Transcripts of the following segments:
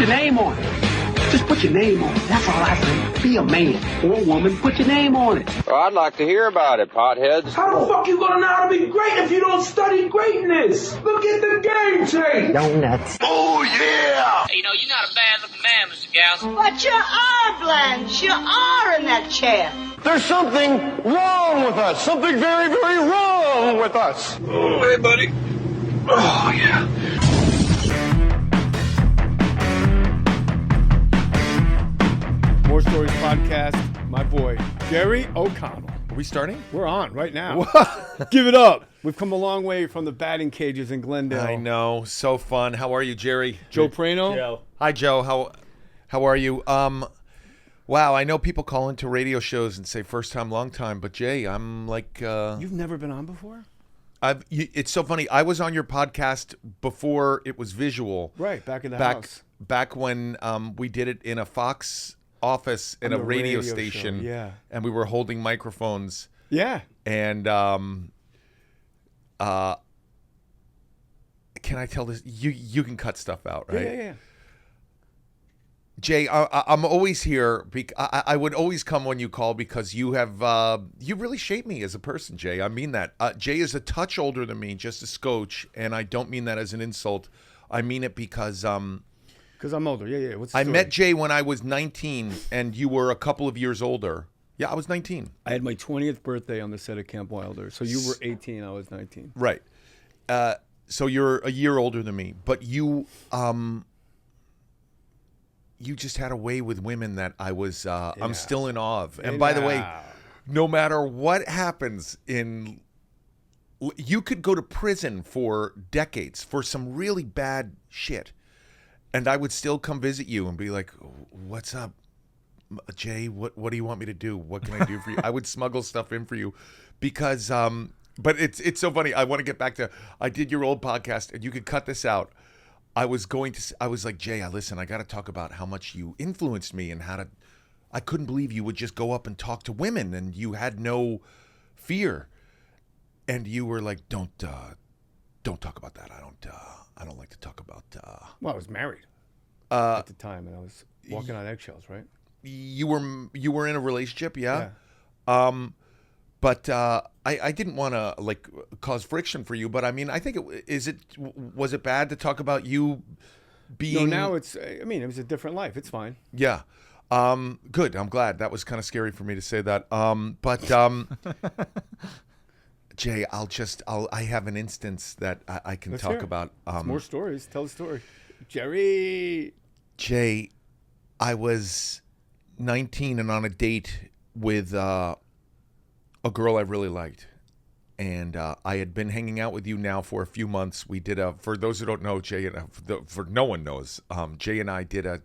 your name on it. Just put your name on it. That's all I say. Be a man or a woman. Put your name on it. Well, I'd like to hear about it, potheads. How the fuck you gonna know how to be great if you don't study greatness? Look at the game tape. Donuts. Oh, yeah. Hey, you're not a bad-looking man, Mr. Gals. But you are, Blanche. You are in that chair. There's something wrong with us. Something very, very wrong with us. Oh, hey, buddy. Oh, yeah. More Stories Podcast, my boy, Jerry O'Connell. Are we starting? We're on right now. Give it up. We've come a long way from the batting cages in Glendale. I know. So fun. How are you, Jerry? Joe Prano. Joe. Hi, Joe. How are you? Wow, I know people call into radio shows and say first time, long time, but Jay, I'm like... You've never been on before? It's so funny. I was on your podcast before it was visual. Right, back in the house. Back when we did it in a Fox office in a radio station. Show, yeah. And we were holding microphones. Yeah. And can I tell this? You can cut stuff out, right? Yeah. Jay, I'm always here. I would always come when you call because you have you really shaped me as a person, Jay. I mean that. Jay is a touch older than me, just a scotch, and I don't mean that as an insult. I mean it because I'm older. Yeah. What's the I story? met Jay when I was 19, and you were a couple of years older. Yeah, I was 19. I had my 20th birthday on the set of Camp Wilder. So you were 18, I was 19. Right. So you're a year older than me, but you just had a way with women that I was I'm still in awe of. And by the way, no matter what happens you could go to prison for decades for some really bad shit. And I would still come visit you and be like, "What's up, Jay? What do you want me to do? What can I do for you?" I would smuggle stuff in for you because but it's so funny. I want to get back to I did your old podcast and you could cut this out. I was like, Jay, listen, I got to talk about how much you influenced me and I couldn't believe you would just go up and talk to women and you had no fear. And you were like, don't talk about that. I don't like to talk about. Well, I was married at the time, and I was walking on eggshells, right? You were in a relationship, yeah. But I didn't want to like cause friction for you. But I mean, I think was it bad to talk about you being? No, now it was a different life. It's fine. Yeah. Good. I'm glad. That was kind of scary for me to say that. But Jay, I have an instance that I can Let's talk hear it. about. More stories. Tell the story. Jerry. Jay, I was 19 and on a date with a girl I really liked. And I had been hanging out with you now for a few months. We did for those who don't know, Jay, for no one knows, Jay and I did a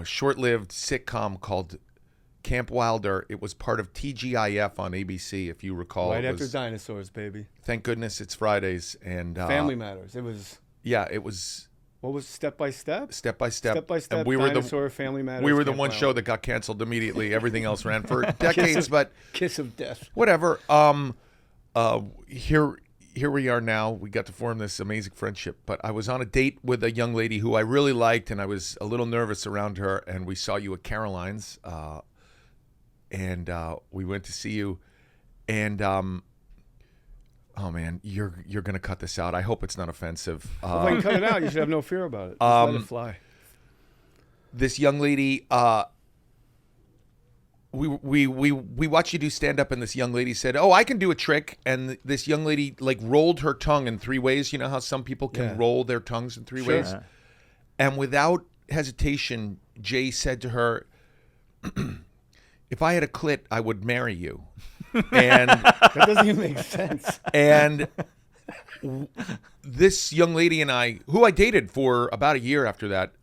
short-lived sitcom called Camp Wilder. It was part of TGIF on ABC, if you recall. Right after Dinosaurs, baby. Thank goodness it's Fridays. And Family Matters. It was... Yeah, it was... What was Step by Step? Step by Step. Step by Step, and we were Dinosaur, Family Matters. We were the Camp one Wilder. show that got canceled immediately. Everything else ran for decades, but... Kiss of death. Whatever. Here we are now. We got to form this amazing friendship. But I was on a date with a young lady who I really liked, and I was a little nervous around her. And we saw you at Caroline's, and we went to see you. And oh man, you're gonna cut this out. I hope it's not offensive. If I can cut it out, you should have no fear about it. Just let it fly. This young lady. We watched you do stand up, and this young lady said, "Oh, I can do a trick." And this young lady like rolled her tongue in 3 ways. You know how some people can roll their tongues in 3 ways? And without hesitation, Jay said to her, "If I had a clit, I would marry you." And That doesn't even make sense. And this young lady and I, who I dated for about a year after that,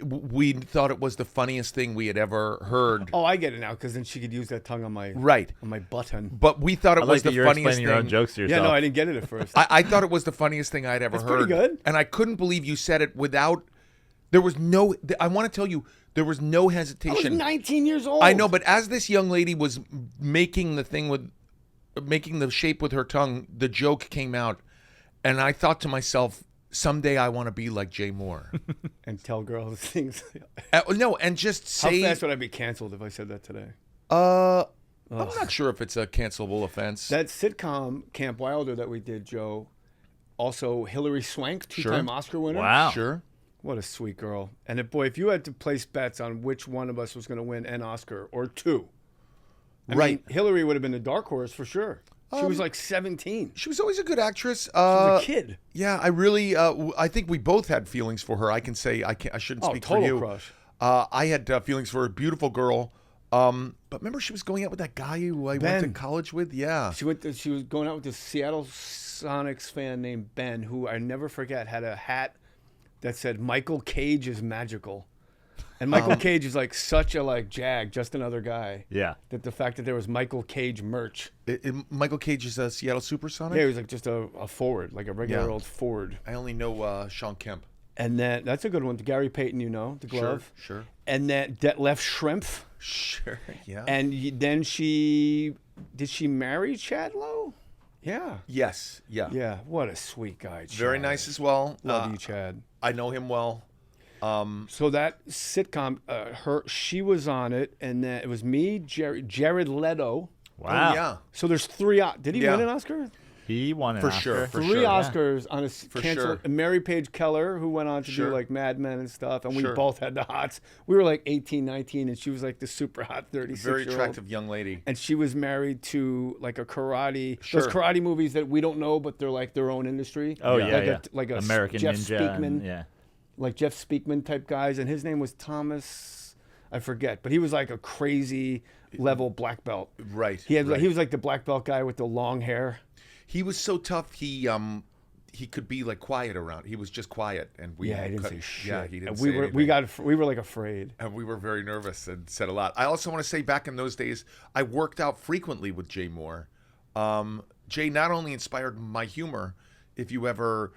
we thought it was the funniest thing we had ever heard. Oh, I get it now, because then she could use that tongue on my Right. on my button. But we thought it I was like that the you're funniest explaining your own thing. jokes to yourself. Yeah, no, I didn't get it at first. I thought it was the funniest thing I'd ever It's heard. pretty good. And I couldn't believe you said it without. There was no. I want to tell you, there was no I was hesitation. 19 years old. I know, but as this young lady was making the shape with her tongue, the joke came out, and I thought to myself, someday I want to be like Jay Mohr. And tell girls things. No, and just say. How fast would I be canceled if I said that today? I'm not sure if it's a cancelable offense. That sitcom Camp Wilder that we did, Joe. Also, Hilary Swank, two-time Oscar winner. Wow. Sure. What a sweet girl. And if you had to place bets on which one of us was going to win an Oscar or two, I mean, Hilary would have been a dark horse for sure. She was like 17. She was always a good actress. She was a kid. Yeah, I really, I think we both had feelings for her. I can say, I shouldn't speak for you. Crush. I had feelings for her. Beautiful girl. But remember, she was going out with that guy who I went to college with. Yeah, she was going out with this Seattle Sonics fan named Ben, who I never forget had a hat that said "Michael Cage is magical," and Michael Cage is like such a jag, just another guy. Yeah. That the fact that there was Michael Cage merch. Michael Cage is a Seattle Supersonic. Yeah, he was like just a forward, like a regular old forward. I only know Sean Kemp. And then that's a good one. Gary Payton, the glove. Sure. And then left shrimp. Sure. Yeah. And then did she marry Chad Lowe? Yeah. Yes. Yeah. Yeah. What a sweet guy. Chad. Very nice as well. Love you, Chad. I know him well. So that sitcom, she was on it, and then it was me, Jared Leto. Wow. Oh, yeah. So there's three. Did he win an Oscar? He won an For Oscar. sure. Three Oscars on a sure. and Mary Page Keller, who went on to do like Mad Men and stuff, and we both had the hots. We were like 18, 19, and she was like the super hot 36-year-old. Very attractive young lady. And she was married to like a karate. Those karate movies that we don't know, but they're like their own industry. Oh yeah, like a American Jeff Ninja. Speakman, like Jeff Speakman type guys, and his name was Thomas. I forget, but he was like a crazy level black belt. Right. He was like the black belt guy with the long hair. He was so tough. He could be like quiet around. He was just quiet, and he didn't say shit. Yeah, he didn't say anything. We were like afraid, and we were very nervous and said a lot. I also want to say, back in those days, I worked out frequently with Jay Mohr. Jay not only inspired my humor. If you ever,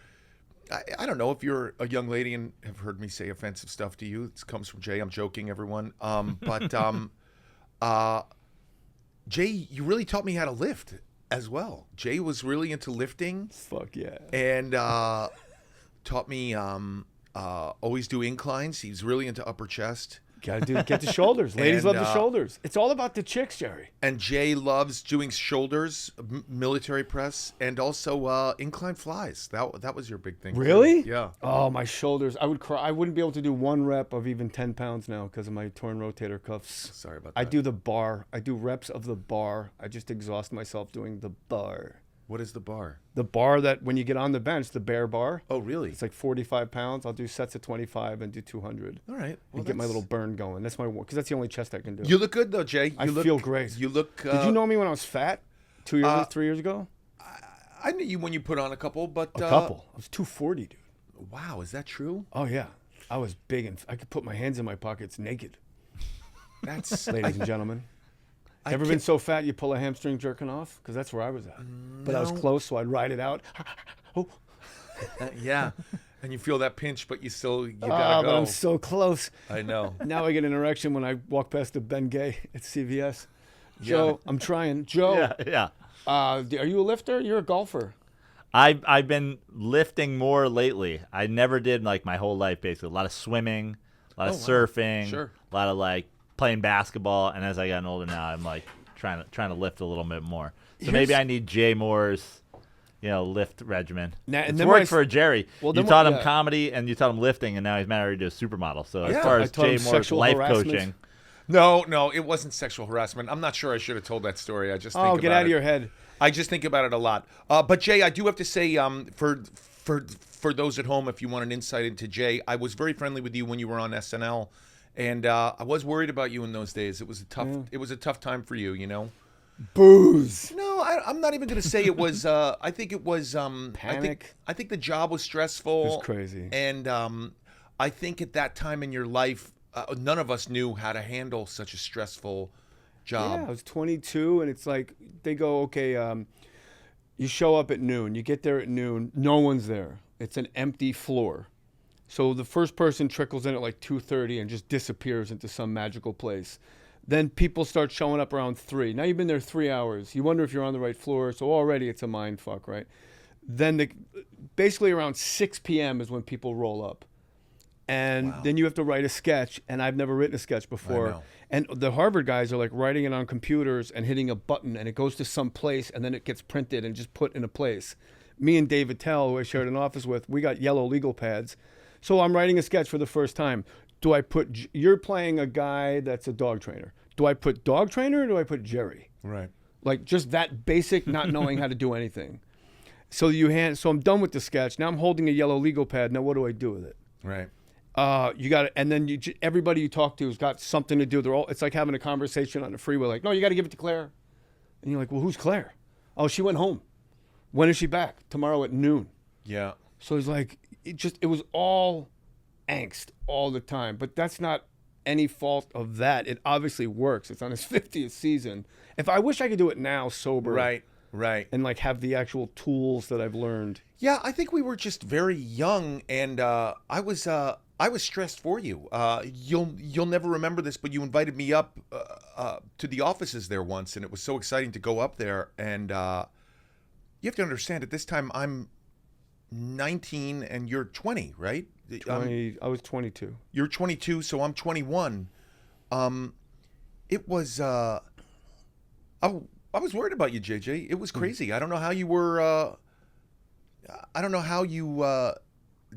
I don't know if you're a young lady and have heard me say offensive stuff to you. It comes from Jay. I'm joking, everyone. But Jay, you really taught me how to lift as well. Jay was really into lifting. Fuck yeah. And taught me always do inclines. He was really into upper chest. Get the shoulders. Ladies love the shoulders. It's all about the chicks, Jerry. And Jay loves doing shoulders, military press, and also incline flies. That was your big thing. Really? Yeah. Oh, my shoulders. I would cry. I wouldn't be able to do one rep of even 10 pounds now because of my torn rotator cuffs. Sorry about that. I do the bar. I do reps of the bar. I just exhaust myself doing the bar. What is the bar? The bar that when you get on the bench, the bear bar. Oh, really? It's like 45 pounds. I'll do sets of 25 and do 200. All right. Well, and get my little burn going. That's my because that's the only chest I can do. You look good though, Jay. I feel great. You look. Did you know me when I was fat? 3 years ago. I knew you when you put on a couple, but a couple. I was 240, dude. Wow, is that true? Oh yeah, I was big and I could put my hands in my pockets naked. That's ladies and gentlemen. Ever been so fat you pull a hamstring jerking off? Because that's where I was at. But I was close, so I'd ride it out. Oh. Yeah. And you feel that pinch, but you gotta go. But I'm so close. I know. Now I get an erection when I walk past a Bengay at CVS. Joe, I'm trying. Joe. Yeah. Are you a lifter? You're a golfer. I've been lifting more lately. I never did like my whole life, basically. A lot of swimming, a lot of surfing, a lot of like playing basketball, and as I gotten older now, I'm like trying to lift a little bit more. So maybe I need Jay Mohr's, lift regimen. It's worked for Jerry. Well, you taught him comedy and you taught him lifting, and now he's married to a supermodel. So as far as Jay Mohr's life coaching, no, it wasn't sexual harassment. I'm not sure I should have told that story. I just think get out of your head. I just think about it a lot. But Jay, I do have to say, for those at home, if you want an insight into Jay, I was very friendly with you when you were on SNL. And I was worried about you in those days. It was a tough time for you, Booze. No, I'm not even going to say it was. I think it was panic. I think the job was stressful. It was crazy. And I think at that time in your life, none of us knew how to handle such a stressful job. Yeah, I was 22, and it's like they go, okay, you show up at noon. You get there at noon. No one's there. It's an empty floor. So the first person trickles in at like 2:30 and just disappears into some magical place. Then people start showing up around 3. Now you've been there 3 hours. You wonder if you're on the right floor. So already it's a mind fuck, right? Then basically around 6 p.m. is when people roll up. And then you have to write a sketch, and I've never written a sketch before. I know. And the Harvard guys are like writing it on computers and hitting a button, and it goes to some place, and then it gets printed and just put in a place. Me and David Tell, who I shared an office with, we got yellow legal pads. So I'm writing a sketch for the first time. Do I put, you're playing a guy that's a dog trainer. Do I put dog trainer or do I put Jerry? Right. Like just that basic not knowing how to do anything. So so I'm done with the sketch. Now I'm holding a yellow legal pad. Now what do I do with it? Right. You got to, and then everybody you talk to has got something to do. It's like having a conversation on the freeway. Like, no, you got to give it to Claire. And you're like, well, who's Claire? Oh, she went home. When is she back? Tomorrow at noon. Yeah. So it's like, it was all angst all the time. But that's not any fault of that. It obviously works. It's on his 50th season. I wish I could do it now sober. Right. Right. And like have the actual tools that I've learned. Yeah, I think we were just very young, and I was stressed for you. You'll never remember this, but you invited me up to the offices there once, and it was so exciting to go up there. And you have to understand, at this time I'm 19 and you're 20, right? 20. I was 22. You're 22, so I'm 21. It was. I was worried about you, JJ. It was crazy. I don't know how you were. I don't know how you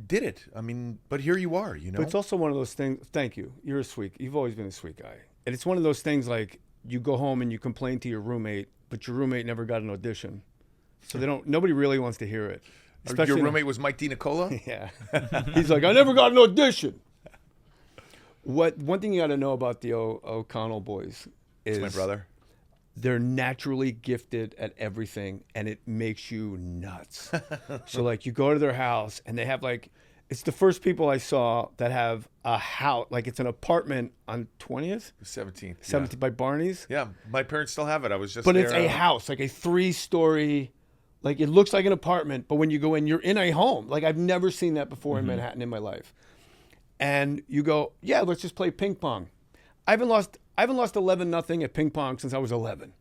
did it. I mean, but here you are. You know. But it's also one of those things. Thank you. You're a sweet. You've always been a sweet guy. And it's one of those things like you go home and you complain to your roommate, but your roommate never got an audition, so nobody really wants to hear it. Especially your roommate was Mike DiNicola? Yeah. He's like, I never got an audition. One thing you got to know about the O'Connell boys is my brother. They're naturally gifted at everything, and it makes you nuts. So, like, you go to their house, and they have, like, it's the first people I saw that have a house, like, it's an apartment on 20th? 17th. 17th by Barney's? Yeah, my parents still have it. I was just But there. it's a house, like a 3-story, like, it looks like an apartment, but when you go in, you're in a home. Like, I've never seen that before in Manhattan in my life. And you go, yeah, let's just play ping pong. I haven't lost 11-0 at ping pong since I was 11.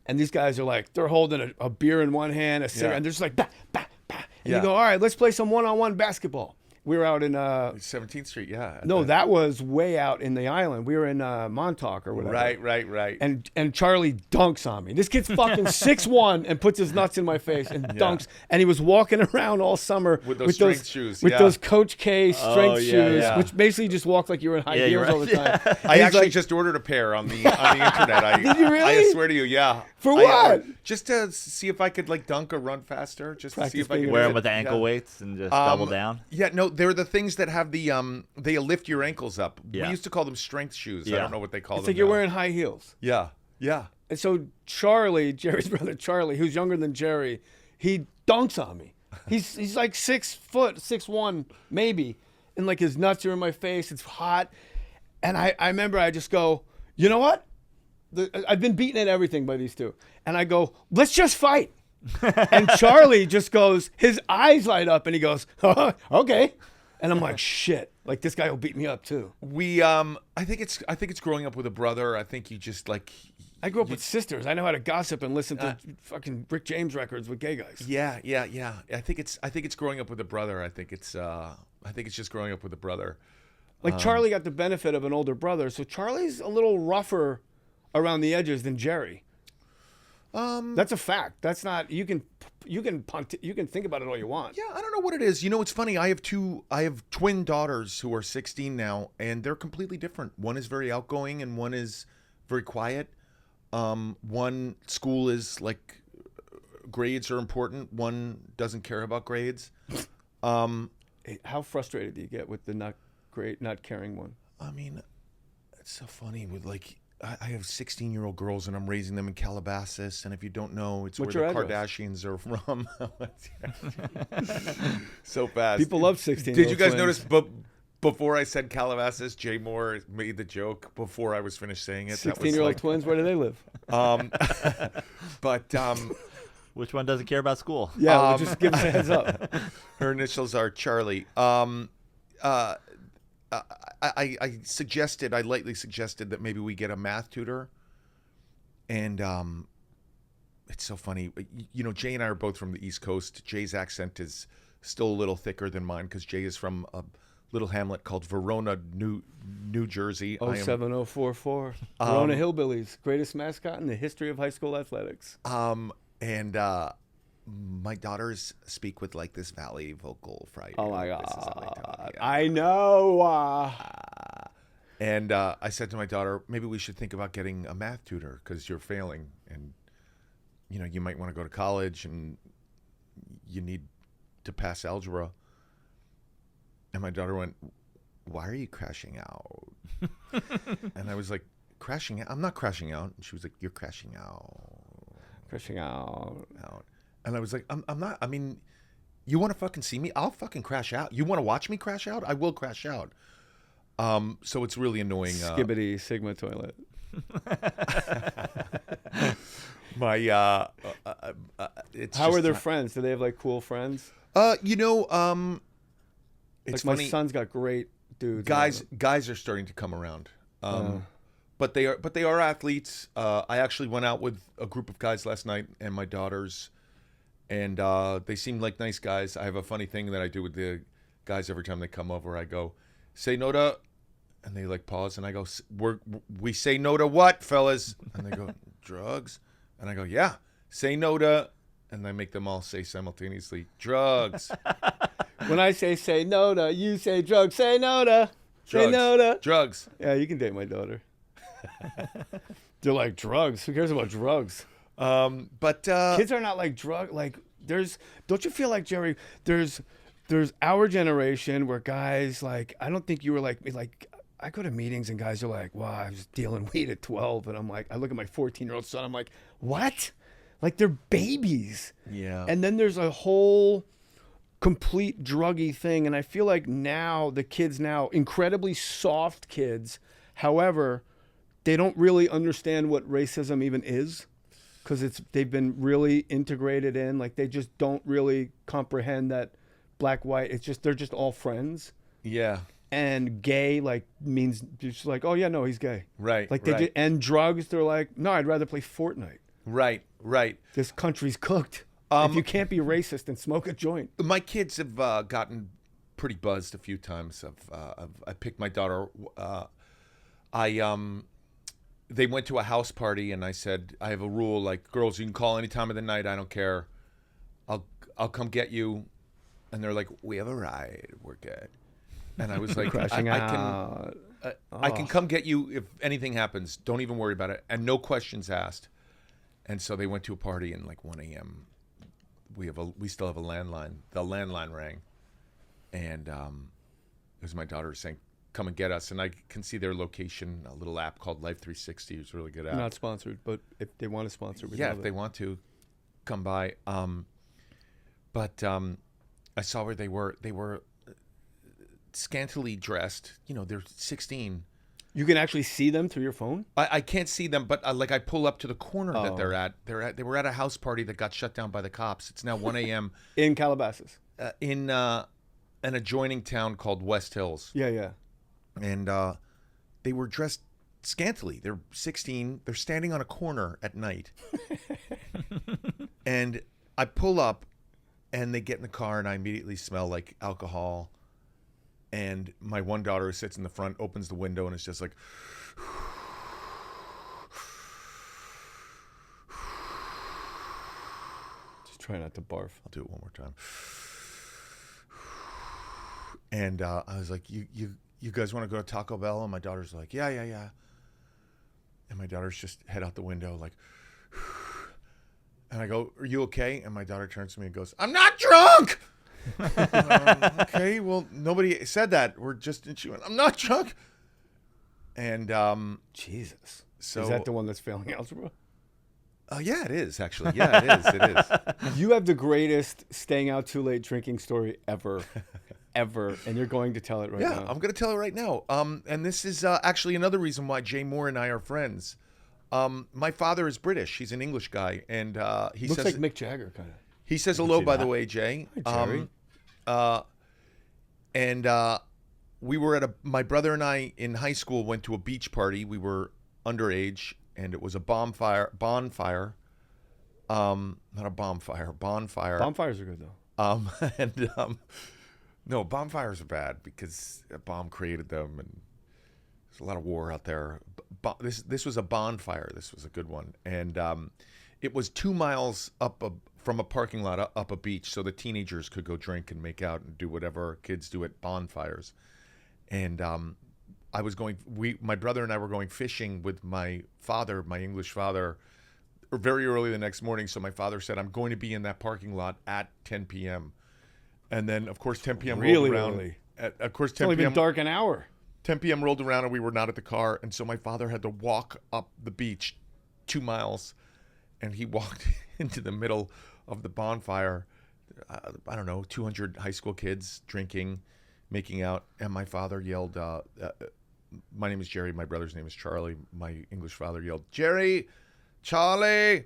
And these guys are like, they're holding a beer in one hand, a cigarette, and they're just like, bah, bah, bah. And you go, all right, let's play some one-on-one basketball. We were out in 17th Street, yeah. No, that was way out in the island. We were in Montauk or whatever. Right. And Charlie dunks on me. This kid's fucking 6'1" and puts his nuts in my face and dunks. And he was walking around all summer with those strength shoes. With those Coach K strength shoes, which basically just walked like you were in high heels all the time. I actually just ordered a pair on the internet. Did you really? I swear to you, yeah. For what? Just to see if I could like dunk or run faster. Just to see if I could wear them with the ankle weights and just double down. Yeah, no, they're the things that have the they lift your ankles up. Yeah. We used to call them strength shoes. I don't know what they call them. It's like you're wearing high heels. Yeah. And so Charlie, Jerry's brother Charlie, who's younger than Jerry, he dunks on me. He's like 6 foot, 6'1", maybe, and like his nuts are in my face. It's hot, and I remember I just go, you know what? I've been beaten at everything by these two, and I go, let's just fight. And Charlie just goes, his eyes light up, and he goes, okay. And I'm like, shit, like this guy will beat me up too. I think it's growing up with a brother. I think you just like. I grew up with sisters. I know how to gossip and listen to fucking Rick James records with gay guys. Yeah. I think it's growing up with a brother. I think it's just growing up with a brother. Like Charlie got the benefit of an older brother, so Charlie's a little rougher around the edges than Jerry. That's a fact. That's not you can think about it all you want. Yeah, I don't know what it is. You know, it's funny. I have twin daughters who are 16 now, and they're completely different. One is very outgoing, and one is very quiet. One school is like grades are important. One doesn't care about grades. How frustrated do you get with the not caring one? I mean, it's so funny with like. I have 16-year-old girls, and I'm raising them in Calabasas. And if you don't know, it's What's where the your address? Kardashians are from. So fast. People love 16-year-old Did you guys twins. notice? Before I said Calabasas, Jay Mohr made the joke before I was finished saying it. 16-year-old twins. Where do they live? But which one doesn't care about school? Yeah, just give us a heads up. Her initials are Charlie. I lightly suggested that maybe we get a math tutor, and it's so funny. You know, Jay and I are both from the East Coast. Jay's accent is still a little thicker than mine because Jay is from a little hamlet called Verona, New Jersey. 07044. Verona Hillbillies, greatest mascot in the history of high school athletics. And my daughters speak with like this valley vocal fright. Oh my God. This is how they talk. Yeah. I know. And I said to my daughter, maybe we should think about getting a math tutor because you're failing, and you know you might want to go to college, and you need to pass algebra. And my daughter went, "Why are you crashing out?" And I was like, "Crashing out? I'm not crashing out." And she was like, "You're crashing out." Crashing out. And I was like, I'm not. I mean, you want to fucking see me? I'll fucking crash out. You want to watch me crash out? I will crash out. So it's really annoying. Skibbity Sigma toilet. It's how are their friends? Do they have like cool friends? You know, it's like funny. My son's got great dudes. Guys are starting to come around. But they are athletes. I actually went out with a group of guys last night and my daughters, and they seemed like nice guys. I have a funny thing that I do with the guys every time they come over. I go, "Say no to," and they like pause, and I go, "We say no to what, fellas?" And they go, "Drugs," and I go, "Yeah, say no to," and I make them all say simultaneously, "Drugs." When I say no to, you say drugs. Say no to. Drugs. Say no to. Drugs. Yeah, you can date my daughter. They're like, drugs. Who cares about drugs? But kids are not like don't you feel like, Jerry, there's our generation where guys like, I don't think you were like me. Like, I go to meetings and guys are like, wow, I was dealing weed at 12. And I'm like, I look at my 14-year-old son. I'm like, what? Like, they're babies. Yeah. And then there's a whole complete druggy thing. And I feel like now the kids incredibly soft kids. However, they don't really understand what racism even is because they've been really integrated in. Like, they just don't really comprehend that black, white, they're just all friends. Yeah. And gay means just like, oh yeah, no, he's gay. Right. Like and drugs, they're like, no, I'd rather play Fortnite. Right. This country's cooked. If you can't be racist, then smoke a joint. My kids have gotten pretty buzzed a few times. I picked my daughter. They went to a house party, and I said, I have a rule, like, girls, you can call any time of the night. I don't care. I'll come get you. And they're like, we have a ride. We're good. And I was like, I can come get you if anything happens. Don't even worry about it. And no questions asked. And so they went to a party, and like 1 a.m. We still have a landline. The landline rang, and it was my daughter saying, "Come and get us." And I can see their location. A little app called Life 360. It's a really good app. Not sponsored, but if they want to sponsor, if they want to, come by. But I saw where they were scantily dressed. You know, they're 16. You can actually see them through your phone? I can't see them, but like I pull up to the corner that they're at. They were at a house party that got shut down by the cops. It's now 1 a.m. in Calabasas. In an adjoining town called West Hills. Yeah. And they were dressed scantily. They're 16. They're standing on a corner at night. And I pull up, and they get in the car, and I immediately smell like alcohol. And my one daughter who sits in the front opens the window, and it's just like, just try not to barf. I'll do it one more time. And I was like, you guys want to go to Taco Bell? And my daughter's like, yeah. And my daughter's just head out the window like, and I go, are you okay? And my daughter turns to me and goes, I'm not drunk. Okay, well, nobody said that. We're just, and she went, I'm not drunk. And Jesus. So is that the one that's failing algebra? Yeah, it is actually. Yeah, it is. You have the greatest staying out too late drinking story ever, and you're going to tell it right now. Yeah, I'm going to tell it right now. And this is actually another reason why Jay Mohr and I are friends. My father is British. He's an English guy, and he looks says like Mick Jagger kind of. He says hello, by the way, Jay. Hi, Jerry. And we were my brother and I in high school went to a beach party. We were underage, and it was a bonfire. Not a bonfire. Bonfire. Bonfires are good though. No, bonfires are bad because a bomb created them, and there's a lot of war out there. This was a bonfire. This was a good one, and it was 2 miles up from a parking lot up a beach, so the teenagers could go drink and make out and do whatever kids do at bonfires. And my brother and I were going fishing with my father, my English father, very early the next morning. So my father said, I'm going to be in that parking lot at 10 p.m. And then, of course, 10 p.m. rolled around. Really? Of course, 10 It's only p.m. been dark an hour. 10 p.m. rolled around and we were not at the car. And so my father had to walk up the beach 2 miles. And he walked into the middle of the bonfire. I don't know, 200 high school kids drinking, making out. And my father yelled, my name is Jerry. My brother's name is Charlie. My English father yelled, Jerry, Charlie,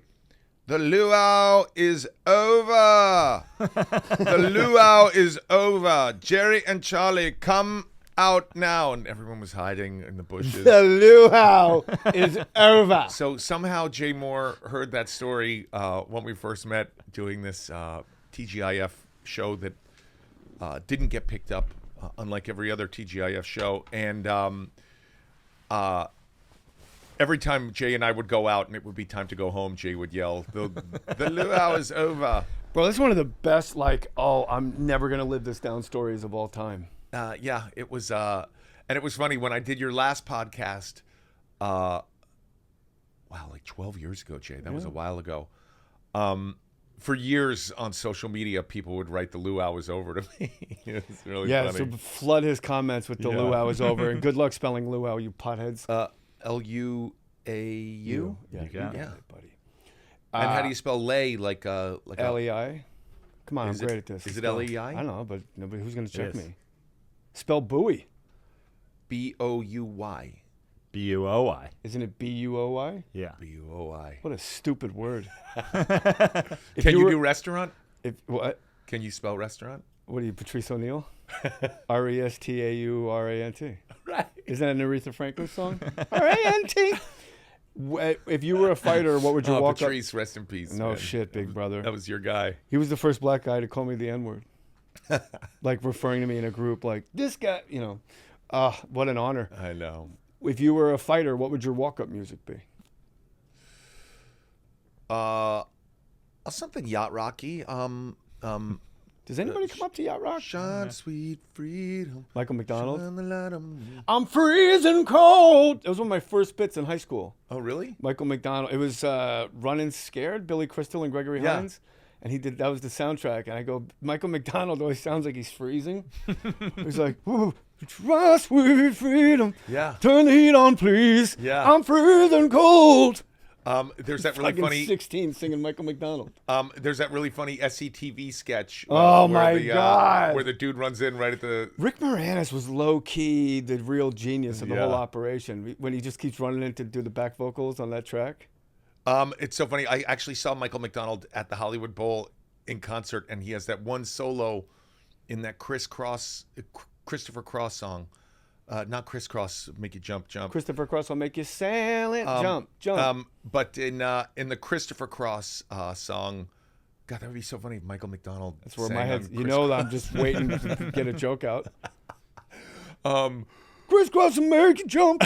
the luau is over. The luau is over. Jerry and Charlie, come out now. And everyone was hiding in the bushes. The luau is over. So somehow Jay Mohr heard that story when we first met doing this TGIF show that didn't get picked up, unlike every other TGIF show. And every time Jay and I would go out and it would be time to go home, Jay would yell, the luau is over. Bro, this is one of the best, I'm never going to live this down stories of all time. Yeah, it was, and it was funny when I did your last podcast, like 12 years ago, Jay. That was a while ago. For years on social media, people would write the luau is over to me. It was really funny. So flood his comments with the luau is over. And good luck spelling luau, you potheads. Luau? Yeah, yeah. buddy. And how do you spell lay? Like Lei? Come on, I'm great at this. Is it Lei? I don't know, but nobody who's going to check me. Spell buoy. Bouy. Buoi. Isn't it Buoy? Yeah. Buoi. What a stupid word. Can you do restaurant? What? Can you spell restaurant? What are you, Patrice O'Neill? Restaurant. Right. Isn't that an Aretha Franklin song? Rant. If you were a fighter, what would you walk Patrice, rest in peace. No man. shit, big brother. That was your guy. He was the first black guy to call me the N-word. Like referring to me in a group like, this guy, what an honor. I know. If you were a fighter, what would your walk-up music be? Something yacht rocky. Does anybody come up to yacht rock? Shine, sweet freedom. Michael McDonald. Shine the light on me. I'm freezing cold. It was one of my first bits in high school. Oh, really? Michael McDonald. It was Running Scared, Billy Crystal and Gregory Hines. And that was the soundtrack. And I go, Michael McDonald always sounds like he's freezing. He's like, ooh, try sweet freedom. Yeah. Turn the heat on, please. Yeah. I'm freezing cold. There's that really funny 16 singing Michael McDonald. There's that really funny SCTV sketch. Oh my God! Where the dude runs in right at the. Rick Moranis was low key the real genius of the whole operation when he just keeps running in to do the back vocals on that track. It's so funny. I actually saw Michael McDonald at the Hollywood Bowl in concert, and he has that one solo in that Christopher Cross song. Not crisscross, make you jump. Christopher Cross will make you sail it, jump. But in the Christopher Cross song, God, that would be so funny. If Michael McDonald. That's where my head. I'm just waiting to get a joke out. Crisscross will make you jump.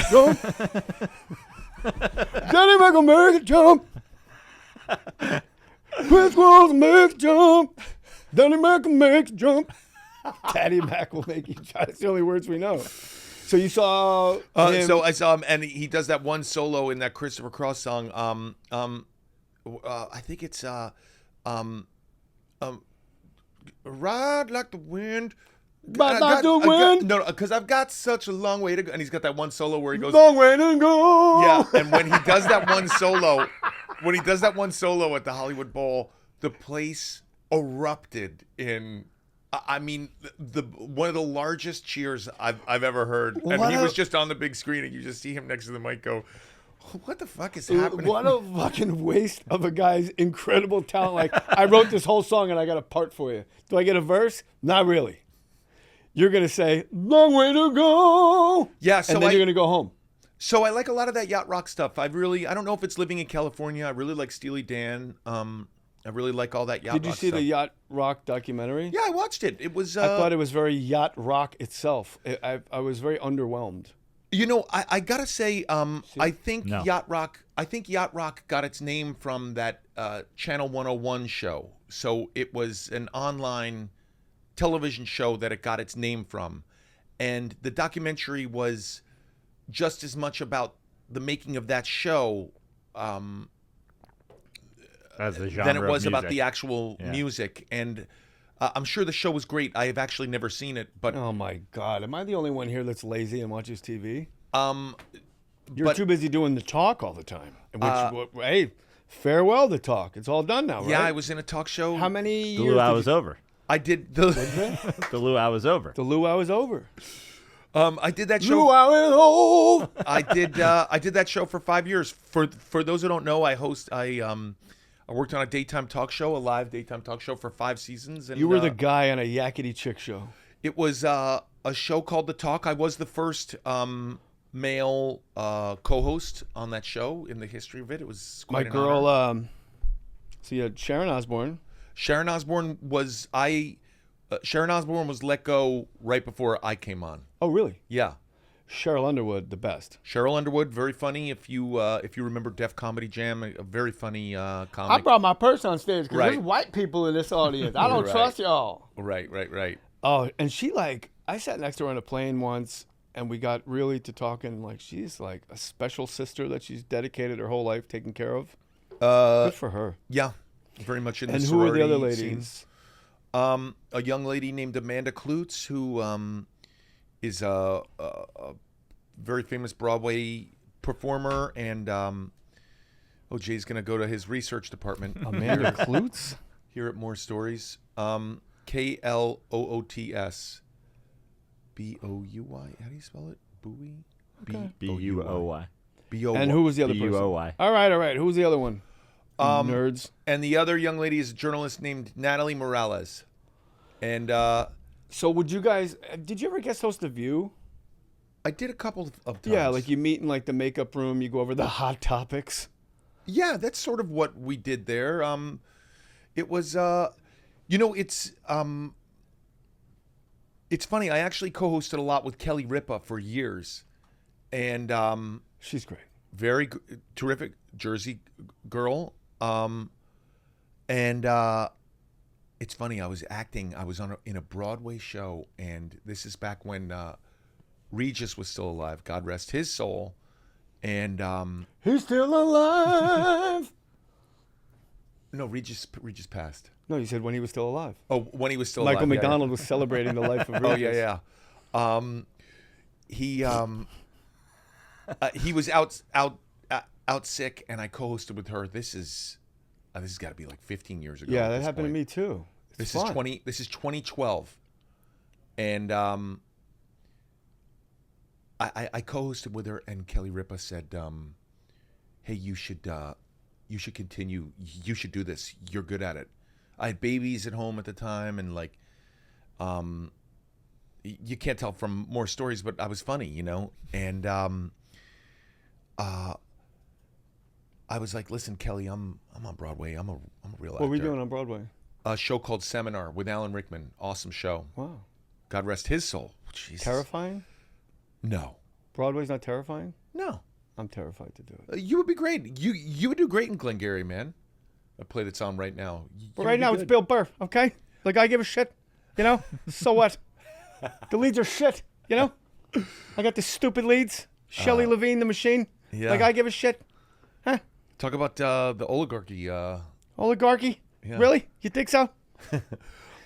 Johnny Mac will make you jump. Crisscross will make you jump. Johnny Mac will make you jump. Daddy Mac will make you jump. That's the only words we know. So you saw him. So I saw him, and he does that one solo in that Christopher Cross song. I think it's ride like the wind. No, because I've got such a long way to go. And he's got that one solo where he goes, long way to go. Yeah, and when he does that one solo at the Hollywood Bowl, the place erupted in. I mean, one of the largest cheers I've ever heard. And he was just on the big screen, and you just see him next to the mic go, what the fuck is happening? What a fucking waste of a guy's incredible talent. Like, I wrote this whole song, and I got a part for you. Do I get a verse? Not really. You're going to say, long way to go. Yeah, so and then you're going to go home. So I like a lot of that yacht rock stuff. I don't know if it's Living in California. I really like Steely Dan. I really like all that yacht rock Did you see the yacht rock documentary? Yeah, I watched it. It was. I thought it was very yacht rock itself. I was very underwhelmed. You know, I gotta say, I think yacht rock. I think yacht rock got its name from that Channel 101 show. So it was an online television show that it got its name from, and the documentary was just as much about the making of that show as the genre than it was of about music. the actual music. And I'm sure the show was great. I have actually never seen it, but Oh my God, am I the only one here that's lazy and watches TV? You're but- too busy doing the talk all the time. Hey, farewell the talk. It's all done now, right? yeah, I was in a talk show. How many The years? luau did was you- over. I did the. The luau was over. The luau is over. I did that show. Luau is over. I did that show for 5 years. For those who don't know, I worked on a daytime talk show, a live daytime talk show for 5 seasons. And You were the guy on a yakety chick show. It was a show called The Talk. I was the first male co-host on that show in the history of it. It was My quite an girl, honor. so you had Sharon Osbourne. Sharon Osbourne was Sharon Osbourne was let go right before I came on. Oh, really? Yeah. Sheryl Underwood, the best. Sheryl Underwood, very funny. If you remember Def Comedy Jam, a very funny comic. I brought my purse on stage because Right. there's white people in this audience. I don't Right. trust y'all. Right. Oh, and she I sat next to her on a plane once, and we got really to talking. Like, she's like a special sister that she's dedicated her whole life taking care of. Good for her. Yeah, very much in the And who are the other sorority ladies? scene. A young lady named Amanda Kloots, who is a very famous Broadway performer, and Jay's gonna go to his research department. Amanda Kloots? Here at More Stories. Kloots. Bouy. How do you spell it? Bowie? Okay. B-U-O-Y. B-O-Y. And who was the other person? B-U-O-Y. All right. Who was the other one? Nerds. And the other young lady is a journalist named Natalie Morales. And So did you ever guest host The View? I did a couple of times. Yeah, like you meet in like the makeup room, you go over the hot topics. Yeah, that's sort of what we did there. It was, it's funny. I actually co-hosted a lot with Kelly Ripa for years, and She's great. very terrific Jersey girl. And it's funny. I was acting. I was in a Broadway show, and this is back when Regis was still alive. God rest his soul. And He's still alive. no, Regis passed. No, you said when he was still alive. Oh, when he was still Michael alive. Yeah, McDonald was celebrating the life of Regis. Oh yeah. He was out sick, and I co-hosted with her. This has got to be like 15 years ago. Yeah, at that this happened to point. me too. It's This fun. is 2012, and I co-hosted with her, and Kelly Ripa said, "Hey, you should continue. You should do this. You're good at it." I had babies at home at the time, and like, you can't tell from More Stories, but I was funny, and I was like, "Listen, Kelly, I'm on Broadway. I'm a real actor." What were we doing on Broadway? A show called Seminar with Alan Rickman. Awesome show. Wow. God rest his soul. Jesus. Terrifying? No. Broadway's not terrifying? No. I'm terrified to do it. You would be great. You would do great in Glengarry, man. I play that song right now. But right now, it's Bill Burr, okay? Like, I give a shit, So what? The leads are shit, I got the stupid leads. Shelley Levine, the machine. Yeah. Like, I give a shit. Huh? Talk about the oligarchy. Oligarchy? Yeah. Really? You think so?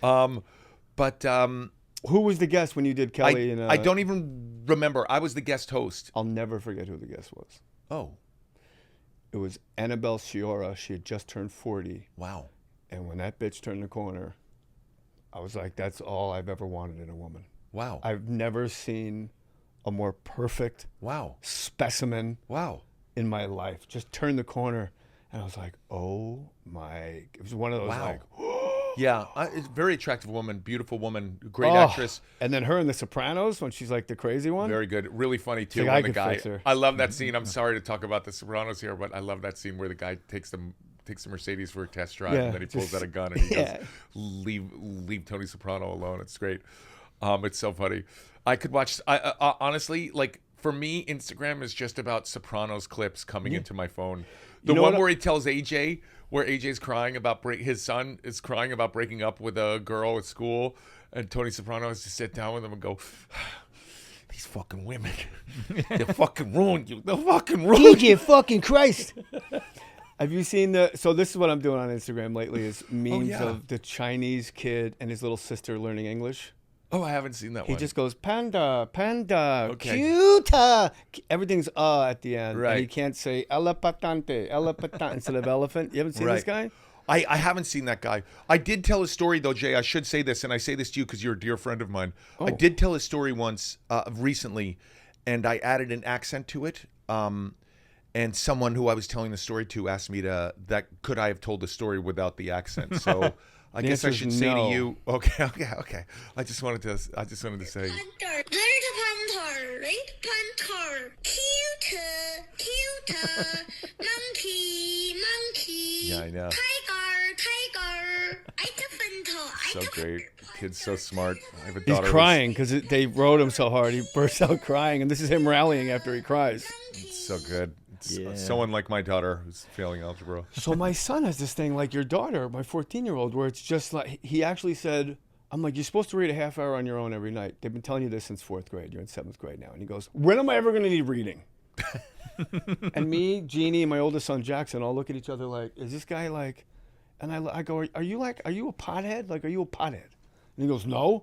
But Who was the guest when you did Kelly? I don't even remember. I was the guest host. I'll never forget who the guest was. Oh, It was Annabelle Sciorra. She had just turned 40. wow. And when that bitch turned the corner, I was like, that's all I've ever wanted in a woman. Wow. I've never seen a more perfect Wow. specimen Wow. in my life. Just turned the corner, and I was like, oh my. It was one of those Wow. like, Yeah, very attractive woman, beautiful woman, great actress. And then her in The Sopranos when she's like the crazy one. Very good, really funny too. Like, when I the could guy, fix her. I love that scene. I'm sorry to talk about The Sopranos here, but I love that scene where the guy takes the Mercedes for a test drive, and then he pulls out a gun and he goes, "Leave Tony Soprano alone." It's great. It's so funny. I could watch. I honestly, like, for me, Instagram is just about Sopranos clips coming into my phone. The one where he tells AJ, where AJ's crying about his son is crying about breaking up with a girl at school, and Tony Soprano has to sit down with him and go, "These fucking women, they fucking ruined you. They fucking ruined you." DJ fucking Christ. Have you seen so this is what I'm doing on Instagram lately is memes of the Chinese kid and his little sister learning English. Oh, I haven't seen that one. He just goes, panda, cute. Everything's at the end. Right. And he can't say elefante instead of elephant. You haven't seen this guy? I haven't seen that guy. I did tell a story, though, Jay. I should say this, and I say this to you because you're a dear friend of mine. I did tell a story once recently, and I added an accent to it. And someone who I was telling the story to asked me could I have told the story without the accent? So I guess I should say to you, okay. I just wanted to say. Panther, red panther, cute, monkey. Yeah, I know. Tiger, So great. Kid's so smart. I have a daughter. He's crying because they wrote him so hard. He bursts out crying, and this is him rallying after he cries. It's so good. Someone like my daughter who's failing algebra. So my son has this thing like your daughter, my 14-year-old, where it's just like he actually said, I'm like, you're supposed to read a half hour on your own every night. They've been telling you this since 4th grade. You're in 7th grade now. And he goes, when am I ever going to need reading? And me, Jeannie, and my oldest son, Jackson, all look at each other like, is this guy like, and I go, are you a pothead? Like, are you a pothead? And he goes, no.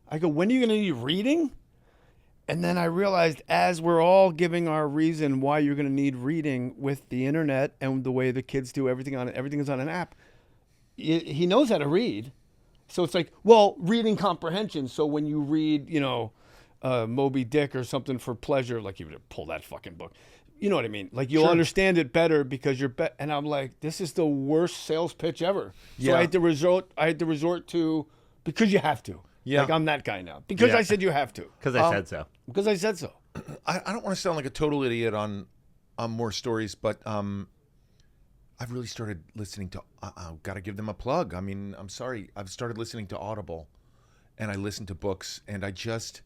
I go, when are you going to need reading? And then I realized as we're all giving our reason why you're going to need reading with the internet and the way the kids do everything is on an app, he knows how to read. So it's like, well, reading comprehension. So when you read, Moby Dick or something for pleasure, like you would pull that fucking book. You know what I mean? Like you'll understand it better because you're and I'm like, this is the worst sales pitch ever. So I had to resort to because you have to. Yeah. Like I'm that guy now. Because I said you have to. Because I said so. Because I said so. I don't want to sound like a total idiot on more stories, but I've really started listening to. Got to give them a plug. I mean, I'm sorry. I've started listening to Audible, and I listen to books, and I just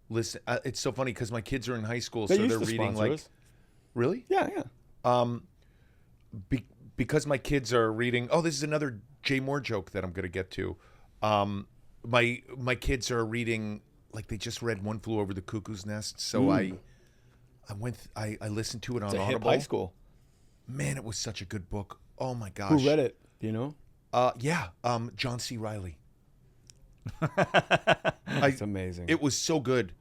listen. It's so funny because my kids are in high school, so they're reading like. Us. Really? Yeah. Because my kids are reading. Oh, this is another Jay Mohr joke that I'm going to get to. My kids are reading, like they just read One Flew Over the Cuckoo's Nest, so I listened to it on it's a Audible. Hip high school. Man, it was such a good book. Oh my gosh. Who read it? Do you know? John C. Reilly. It's amazing. It was so good.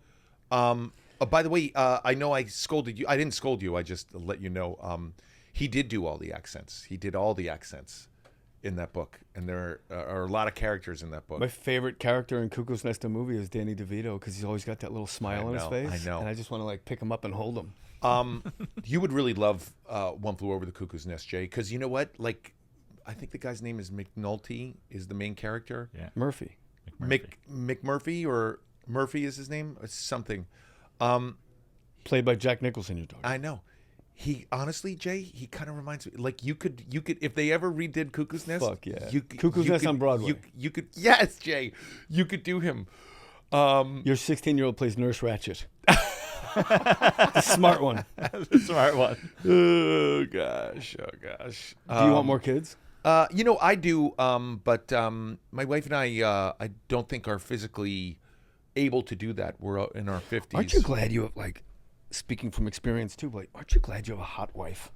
By the way, I know I scolded you. I didn't scold you. I just let you know. He did do all the accents. He did all the accents in that book, and there are a lot of characters in that book. My favorite character in Cuckoo's Nest, the movie, is Danny DeVito because he's always got that little smile on his face. I know. And I just want to like pick him up and hold him. You would really love One Flew Over the Cuckoo's Nest, Jay, because you know what? Like, I think the guy's name is McNulty, is the main character. Yeah. Murphy. McMurphy, or Murphy is his name? It's something. Played by Jack Nicholson, your dog. I know. He honestly, Jay, he kind of reminds me. Like you could, if they ever redid Cuckoo's Nest. Fuck yeah. Cuckoo's Nest on Broadway. You could, yes, Jay, you could do him. Your 16-year-old plays Nurse Ratched. The smart one. The smart one. Oh gosh. Do you want more kids? I do. But my wife and I don't think are physically able to do that. We're in our 50s. Aren't you glad you have, like, speaking from experience too, like, aren't you glad you have a hot wife?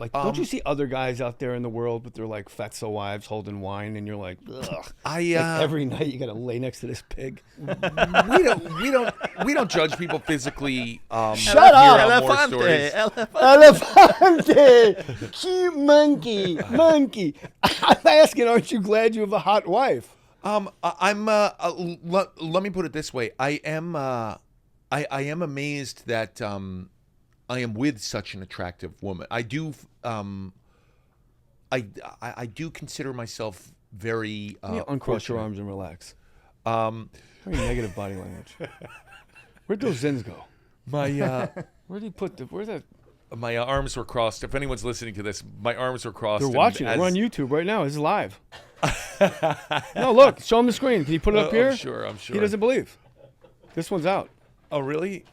Like, don't you see other guys out there in the world with their like fatso wives holding wine, and you're like, ugh. Like every night you gotta lay next to this pig. we don't judge people physically. Shut up, Elefante, cute monkey. I'm asking, aren't you glad you have a hot wife? I'm. Let me put it this way. I am amazed that I am with such an attractive woman. I do. I do consider myself very uncross your arms and relax. Very negative body language. Where'd those Zins go? My Where'd he put where's that? my arms were crossed. If anyone's listening to this, my arms were crossed. They're watching it. We're on YouTube right now. It's live. No, look. Show him the screen. Can you put it up here? I'm sure. He doesn't believe. This one's out. Oh, really?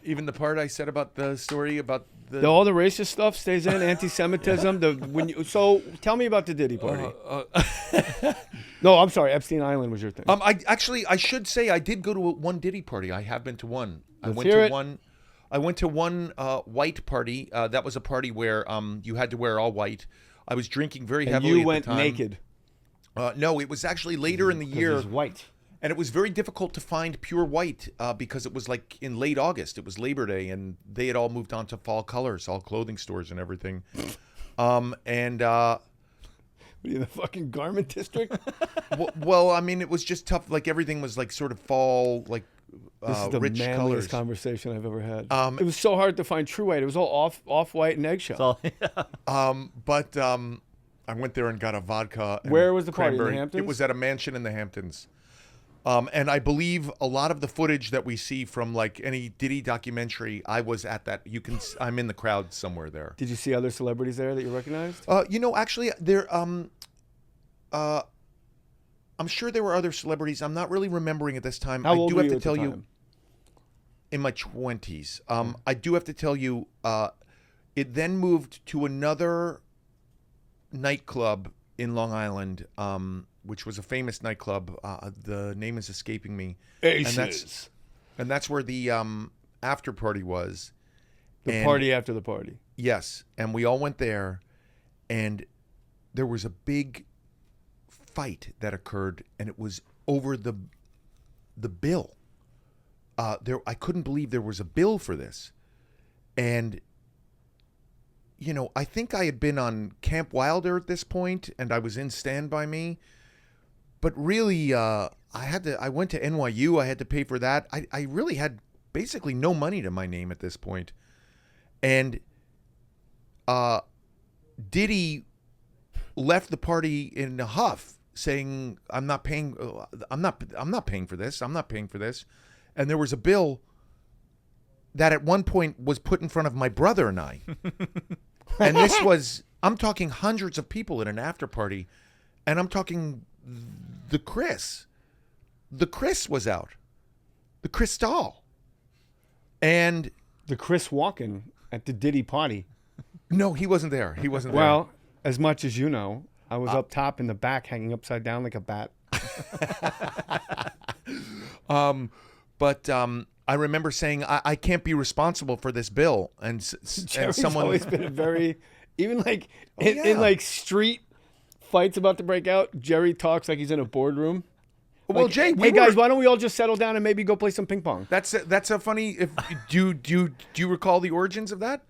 Even the part I said about the story about all the racist stuff stays in. Anti-Semitism. So tell me about the Diddy Party. No, I'm sorry. Epstein Island was your thing. I should say I did go to one Diddy party. I have been to one. I went to one white party. That was a party where you had to wear all white. I was drinking very heavily. You at went the time. naked. No, it was actually later in the year. It was white. And it was very difficult to find pure white because it was like in late August. It was Labor Day, and they had all moved on to fall colors, all clothing stores and everything. What are you, in the fucking garment district? well, I mean, it was just tough. Like everything was like sort of fall, like this is the rich manliest colors. conversation I've ever had. It was so hard to find true white. It was all off white and eggshell. But I went there and got a vodka. And where was the party? In the cranberry. Hamptons? It was at a mansion in the Hamptons. And I believe a lot of the footage that we see from like any Diddy documentary, I was at that. I'm in the crowd somewhere there. Did you see other celebrities there that you recognized? Actually, there. I'm sure there were other celebrities. I'm not really remembering at this time. How old do were have you to tell at the you. time? In my 20s. I do have to tell you. It then moved to another nightclub in Long Island. Which was a famous nightclub. The name is escaping me. Aces. And that's where the after party was. The party after the party. Yes. And we all went there, and there was a big fight that occurred, and it was over the bill. I couldn't believe there was a bill for this. And I think I had been on Camp Wilder at this point, and I was in Stand By Me. But really, I went to NYU. I had to pay for that. I really had basically no money to my name at this point. And Diddy left the party in a huff, saying, "I'm not paying for this. I'm not paying for this." And there was a bill that at one point was put in front of my brother and I. And this was, I'm talking hundreds of people at an after party, and I'm talking the Chris was out, the Cristal, and the Chris Walken at the Diddy Party. No, he wasn't there. Well, as much as you know, I was up top in the back, hanging upside down like a bat. But I remember saying, I can't be responsible for this bill, and someone always been a very, even like in like street fights about to break out, Jerry talks like he's in a boardroom. Well, like, Jay, hey guys, why don't we all just settle down and maybe go play some ping pong? That's a funny. Do you recall the origins of that?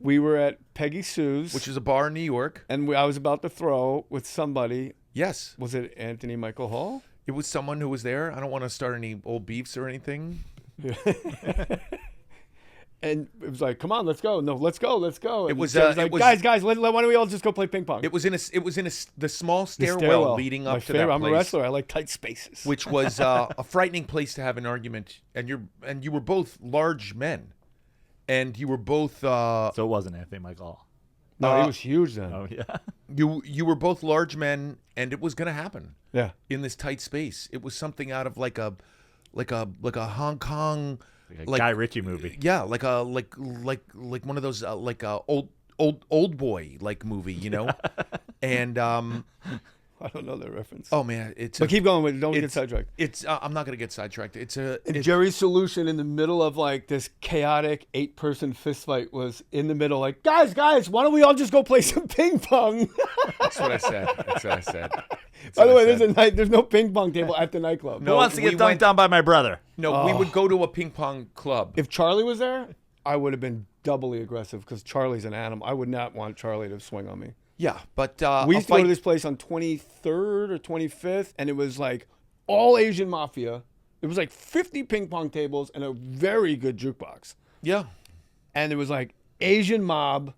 We were at Peggy Sue's, which is a bar in New York, and I was about to throw with somebody. Yes. Was it Anthony Michael Hall? It was someone who was there. I don't want to start any old beefs or anything. And it was like, come on, let's go. No, let's go. And it was like, guys, why don't we all just go play ping pong? It was in the small stairwell leading up to that place. I'm a wrestler. I like tight spaces. Which was a frightening place to have an argument. And you were both large men, and you were both. So it wasn't Anthony Michael. No, he was huge then. Oh yeah. You were both large men, and it was going to happen. Yeah. In this tight space, it was something out of like a Hong Kong. Like a Guy Ritchie movie. Yeah, like one of those old boy like movie, And I don't know that reference. Oh man, but keep going with it. Don't get sidetracked. It's I'm not gonna get sidetracked. It's Jerry's solution in the middle of like this chaotic 8-person fist fight was in the middle, like guys, why don't we all just go play some ping pong? That's what I said. By the way, there's no ping pong table at the nightclub. Who wants to get dunked on by my brother? No, we would go to a ping pong club. If Charlie was there, I would have been doubly aggressive because Charlie's an animal. I would not want Charlie to swing on me. Yeah, but we used to go to this place on 23rd or 25th, and it was like all Asian mafia. It was like 50 ping pong tables and a very good jukebox. Yeah. And it was like Asian mob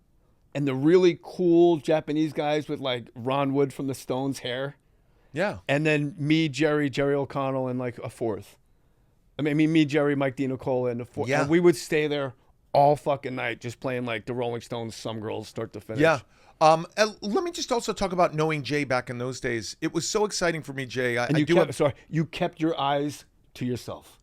and the really cool Japanese guys with like Ron Wood from the Stones hair. Yeah. And then me, Jerry O'Connell, and like a fourth. I mean, me, Jerry, Mike DiNicola, and a fourth. Yeah. And we would stay there all fucking night just playing like the Rolling Stones, Some Girls, start to finish. Yeah. Let me just also talk about knowing Jay back in those days. It was so exciting for me, Jay. You kept your eyes to yourself.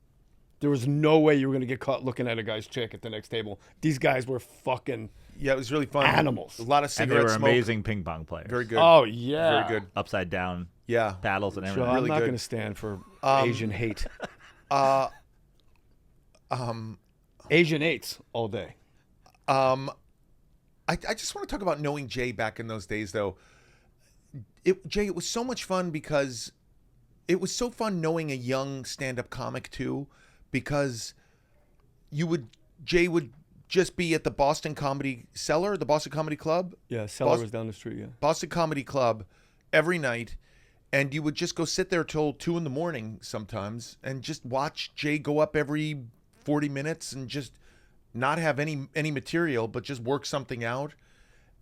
There was no way you were going to get caught looking at a guy's chick at the next table. These guys were fucking it was really fun. Animals. A lot of cigarette And they were smoke. amazing ping pong players. Very good. Oh, yeah. Very good. Upside down Yeah. paddles and everything. So I'm Really not good. going to stand for Asian hate. Asian hates all day. I just want to talk about knowing Jay back in those days, though. Jay, it was so much fun because it was so fun knowing a young stand-up comic too, because Jay would just be at the Boston Comedy Cellar, the Boston Comedy Club. Yeah, Cellar was down the street. Yeah, Boston Comedy Club every night, and you would just go sit there till 2 a.m. sometimes, and just watch Jay go up every 40 minutes and just not have any material, but just work something out.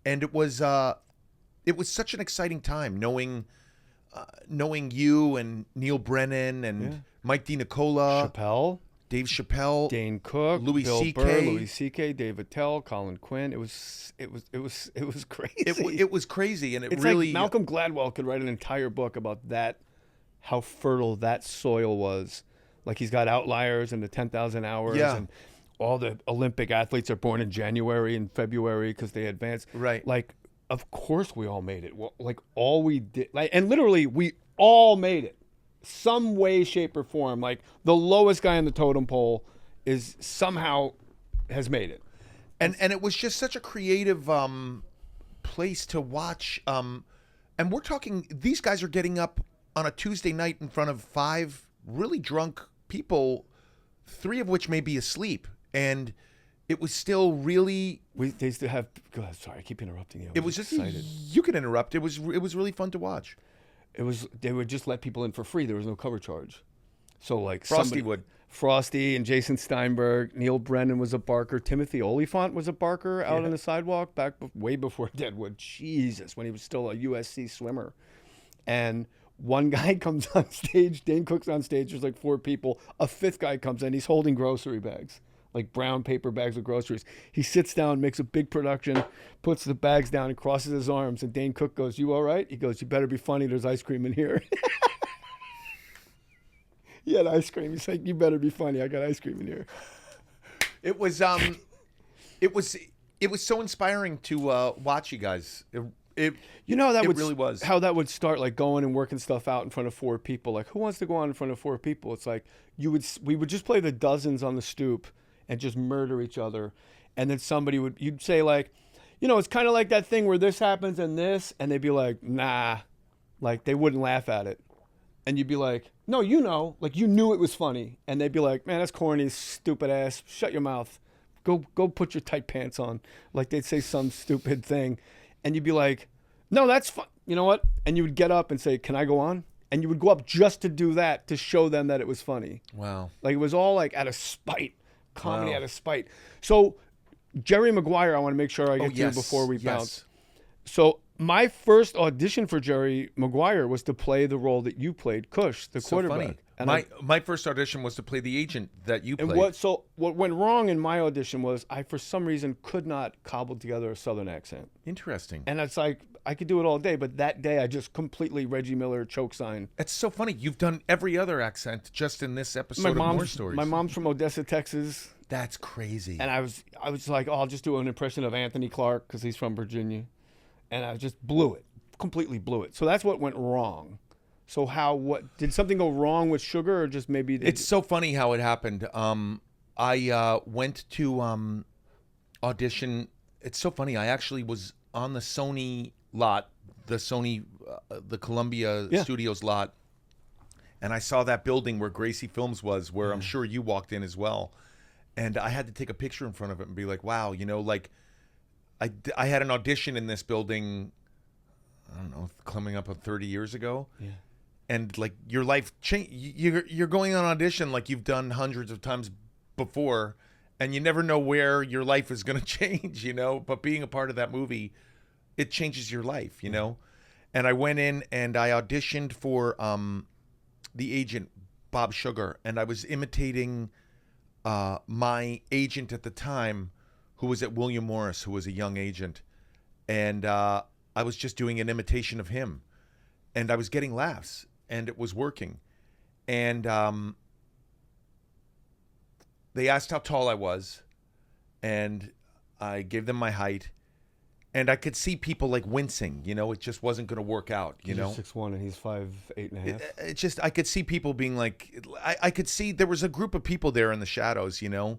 And it was such an exciting time knowing you and Neil Brennan and Mike DiNicola, Dave Chappelle, Dane Cook, Louis Bill C.K., Burr, Louis C.K., Dave Attell, Colin Quinn. It was crazy. It was crazy, and it's really like Malcolm Gladwell could write an entire book about that, how fertile that soil was. Like he's got Outliers and the 10,000 Hours, and all the Olympic athletes are born in January and February because they advance. Right. Like, of course we all made it. Well, like all we did, like, and literally we all made it. Some way, shape, or form. Like the lowest guy on the totem pole is somehow has made it. And it was just such a creative place to watch. And we're talking, these guys are getting up on a Tuesday night in front of 5 really drunk people, 3 of which may be asleep. And it was still really. They used to have. Go ahead, sorry, I keep interrupting you. It was just excited. You could interrupt. It was really fun to watch. They would just let people in for free. There was no cover charge. So like Frosty and Jason Steinberg, Neil Brennan was a barker, Timothy Olyphant was a barker out on the sidewalk way before Deadwood. Jesus, when he was still a USC swimmer. And one guy comes on stage, Dane Cook's on stage, there's like 4 people. A 5th guy comes in, he's holding grocery bags, like brown paper bags of groceries. He sits down, makes a big production, puts the bags down and crosses his arms. And Dane Cook goes, "You all right?" He goes, "You better be funny. There's ice cream in here." He had ice cream. He's like, "You better be funny. I got ice cream in here." It was so inspiring to watch you guys. It really was. How that would start, like going and working stuff out in front of 4 people. Like, who wants to go on in front of 4 people? It's like we would just play the dozens on the stoop and just murder each other. And then you'd say like, it's kind of like that thing where this happens and this, and they'd be like, nah, like they wouldn't laugh at it. And you'd be like, no, like you knew it was funny. And they'd be like, man, that's corny, stupid ass. Shut your mouth. Go put your tight pants on. Like they'd say some stupid thing. And you'd be like, no, that's fun. You know what? And you would get up and say, can I go on? And you would go up just to do that, to show them that it was funny. Wow. Like it was all like out of spite. Comedy out of spite. So Jerry Maguire, I want to make sure I get to before we bounce. So my first audition for Jerry Maguire was to play the role that you played, Cush, the quarterback. Funny. And my first audition was to play the agent that you played. And what went wrong in my audition was I, for some reason, could not cobble together a Southern accent. Interesting. And it's like, I could do it all day, but that day I just completely Reggie Miller choke sign. It's so funny. You've done every other accent just in this episode of Mohr Stories. My mom's from Odessa, Texas. That's crazy. And I was like, I'll just do an impression of Anthony Clark because he's from Virginia. And I just completely blew it. So that's what went wrong. So did something go wrong with Sugar, or just maybe? It's so funny how it happened. I went to audition. It's so funny. I actually was on the Sony lot, the Columbia Studios lot, and I saw that building where Gracie Films was, where I'm sure you walked in as well. And I had to take a picture in front of it and be like, wow, like I had an audition in this building, I don't know, coming up on 30 years ago. Yeah. And like your life change, you're going on audition like you've done hundreds of times before, and you never know where your life is going to change, But being a part of that movie, it changes your life, And I went in and I auditioned for the agent, Bob Sugar, and I was imitating my agent at the time, who was at William Morris, who was a young agent. And I was just doing an imitation of him. And I was getting laughs, and it was working. And they asked how tall I was, and I gave them my height. And I could see people like wincing, you know, it just wasn't going to work out, you know. 6'1" and he's 5'8.5". It just, I could see people being like, I could see there was a group of people there in the shadows, you know,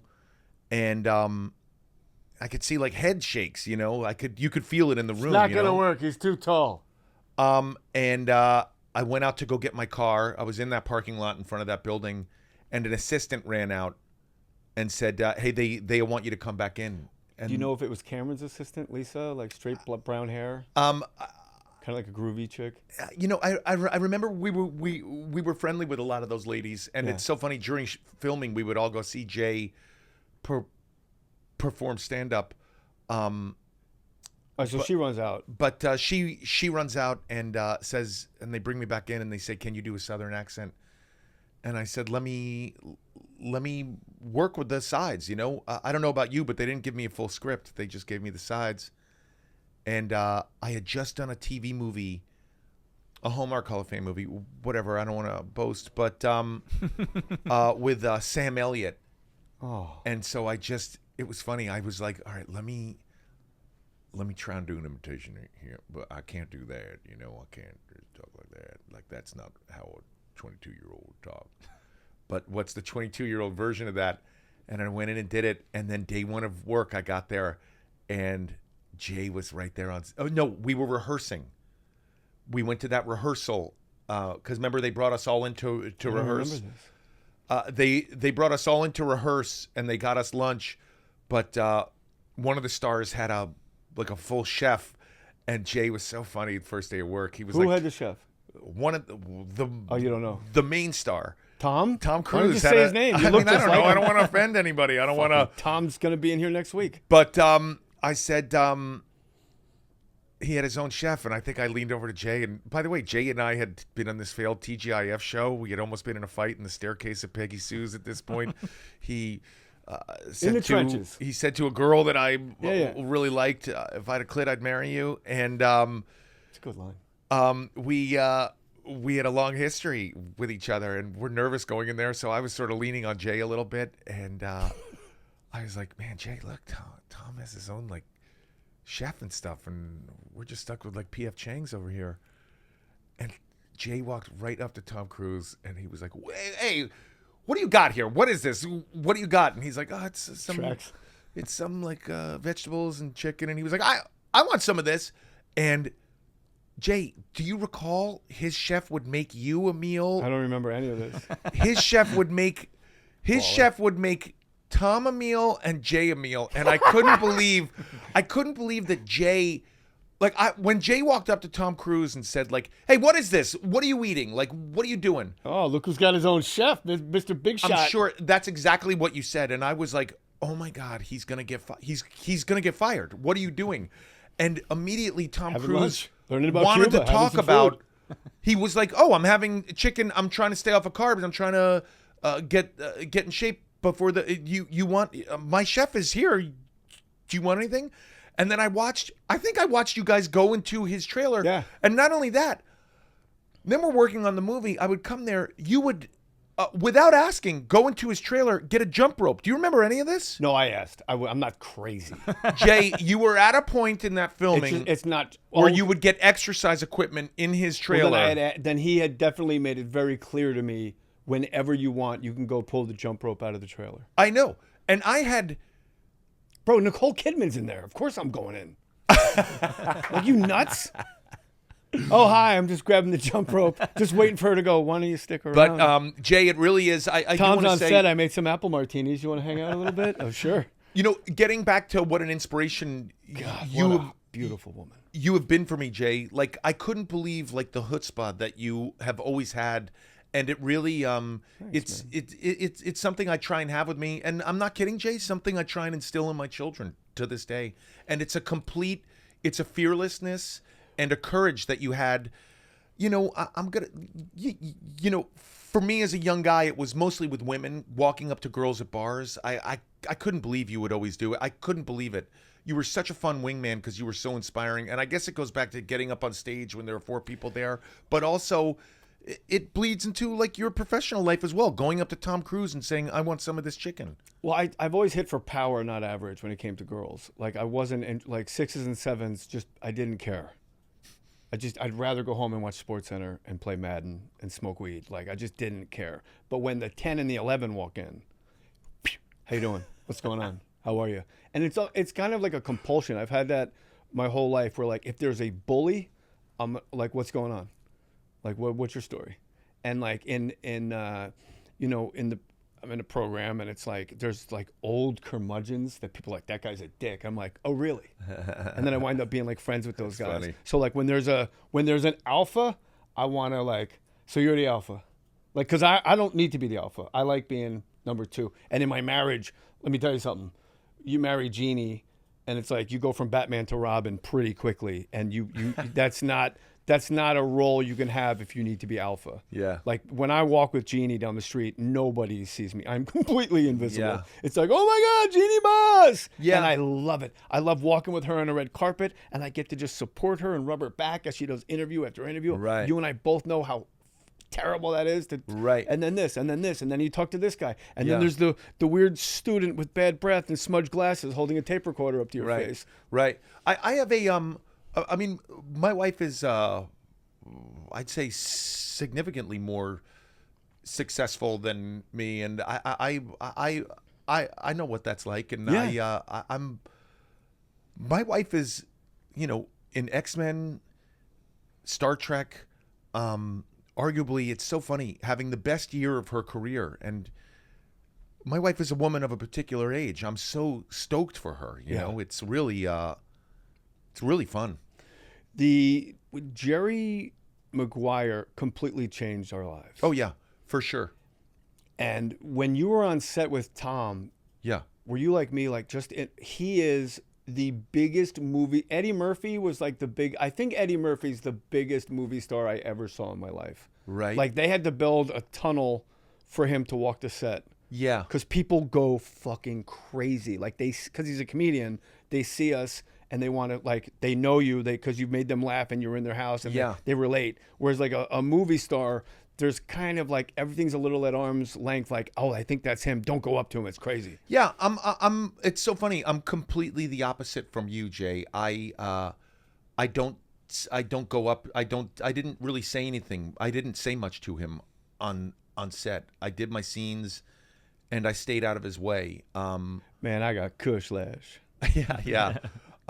and I could see like head shakes, you know. You could feel it in the room. It's not going to work. He's too tall. And I went out to go get my car. I was in that parking lot in front of that building, and an assistant ran out and said, "Hey, they want you to come back in." And do you know if it was Cameron's assistant, Lisa, like straight brown hair? Kind of like a groovy chick. You know, I remember we were friendly with a lot of those ladies, and it's so funny. During filming, we would all go see Jay perform stand up. So she runs out. But she runs out and says, and they bring me back in and they say, "Can you do a Southern accent?" And I said, let me work with the sides, you know. I don't know about you, but they didn't give me a full script. They just gave me the sides. And I had just done a TV movie, a Hallmark Hall of Fame movie, whatever. I don't want to boast, but with Sam Elliott. Oh. And so it was funny. I was like, all right, let me try and do an imitation here, but I can't do that. You know, I can't talk like that. Like, that's not how a 22-year-old would talk. But what's the 22-year-old version of that? And I went in and did it. And then day one of work, I got there, and Jay was right there on. Oh no, we were rehearsing. We went to that rehearsal because remember they brought us all in to rehearse. They brought us all in to rehearse, and they got us lunch. But one of the stars had a full chef, and Jay was so funny the first day of work. He was Who had the chef? One of the oh, you don't know the main star. Tom Cruise. Why don't you say his name? I don't know. I don't want to offend anybody. I don't want to. Tom's going to be in here next week. But I said he had his own chef, and I think I leaned over to Jay. And by the way, Jay and I had been on this failed TGIF show. We had almost been in a fight in the staircase of Peggy Sue's at this point. He in the trenches. He said to a girl that I really liked, if I had a clit, I'd marry you. And it's a good line. We had a long history with each other, and we're nervous going in there. So I was sort of leaning on Jay a little bit, and I was like, "Man, Jay, look, Tom has his own like chef and stuff, and we're just stuck with like P.F. Chang's over here." And Jay walked right up to Tom Cruise, and he was like, "Hey, what do you got here? What is this? What do you got?" And he's like, "Oh, it's some like vegetables and chicken." And he was like, "I want some of this." And Jay, do you recall his chef would make you a meal? I don't remember any of this. His chef would make Tom a meal and Jay a meal, and I couldn't believe that Jay, when Jay walked up to Tom Cruise and said like, "Hey, what is this? What are you eating? Like, what are you doing?" Oh, look who's got his own chef, Mr. Big Shot. I'm sure that's exactly what you said, and I was like, "Oh my God, he's gonna get he's gonna get fired. What are you doing?" And immediately Tom Cruise wanted to talk about. He was like, "Oh, I'm having chicken. I'm trying to stay off of carbs. I'm trying to get in shape before the you want my chef is here. Do you want anything?" And then I think I watched you guys go into his trailer. Yeah. And not only that, then we're working on the movie. I would come there. You would, without asking, go into his trailer, get a jump rope. Do you remember any of this? No, I asked. I'm not crazy. Jay, you were at a point in that filming. It's not where you would get exercise equipment in his trailer. Well, then he had definitely made it very clear to me, whenever you want, you can go pull the jump rope out of the trailer. I know. And I had... Bro, Nicole Kidman's in there. Of course I'm going in. Like, you nuts? Oh, hi, I'm just grabbing the jump rope. Just waiting for her to go, why don't you stick around? But, Jay, it really is... Tom's on set. I made some apple martinis. You want to hang out a little bit? Oh, sure. You know, getting back to what an inspiration... God, what a beautiful woman. You have been for me, Jay. Like, I couldn't believe, like, the chutzpah that you have always had. And it really, Thanks, it's something I try and have with me. And I'm not kidding, Jay. Something I try and instill in my children to this day. And it's a fearlessness. and a courage that you had. You know, I'm gonna, you know, for me as a young guy, it was mostly with women walking up to girls at bars. I couldn't believe you would always do it. I couldn't believe it. You were such a fun wingman because you were so inspiring. And I guess it goes back to getting up on stage when there are 4 people there, but also it bleeds into like your professional life as well. Going up to Tom Cruise and saying, "I want some of this chicken." Well, I've always hit for power, not average, when it came to girls. Like I wasn't in, like 6s and 7s. Just I didn't care. I'd rather go home and watch SportsCenter and play Madden and smoke weed. Like I just didn't care. But when the 10 and the 11 walk in, how you doing? What's going on? How are you? And it's kind of like a compulsion. I've had that my whole life. Where like if there's a bully, I'm like, what's going on? Like what's your story? And like in you know, I'm in a program and it's like there's like old curmudgeons that people are like, that guy's a dick. I'm like, oh really? And then I wind up being like friends with those guys. Funny. So like when there's an alpha, I want to like, so you're the alpha, like because I don't need to be the alpha. I like being number 2. And in my marriage, let me tell you something. You marry Jeannie, and it's like you go from Batman to Robin pretty quickly, and you that's not a role you can have if you need to be alpha. Yeah. Like when I walk with Jeannie down the street, nobody sees me. I'm completely invisible. Yeah. It's like, oh my God, Jeannie Boss. Yeah. And I love it. I love walking with her on a red carpet, and I get to just support her and rub her back as she does interview after interview. Right. You and I both know how terrible that is. Right. And then this, and then this, and then you talk to this guy. And then there's the weird student with bad breath and smudged glasses holding a tape recorder up to your face. Right. I have a, I mean, my wife is, I'd say significantly more successful than me, and I know what that's like, and I'm. My wife is, you know, in X-Men, Star Trek. Arguably, it's so funny having the best year of her career, and my wife is a woman of a particular age. I'm so stoked for her. You know, it's really fun. The Jerry Maguire completely changed our lives. Oh yeah, for sure. And when you were on set with Tom, were you like me? Like he is the biggest movie. Eddie Murphy was like I think Eddie Murphy's the biggest movie star I ever saw in my life. Right. Like they had to build a tunnel for him to walk the set. Yeah. Because people go fucking crazy. Like because he's a comedian, they see us and they want to, like, they know you because you've made them laugh and you're in their house and they relate. Whereas like a movie star, there's kind of like everything's a little at arm's length. Like, oh, I think that's him. Don't go up to him. It's crazy. Yeah. I'm. It's so funny. I'm completely the opposite from you, Jay. I don't go up. I didn't really say anything. I didn't say much to him on set. I did my scenes, and I stayed out of his way. Man, I got cush lash. Yeah.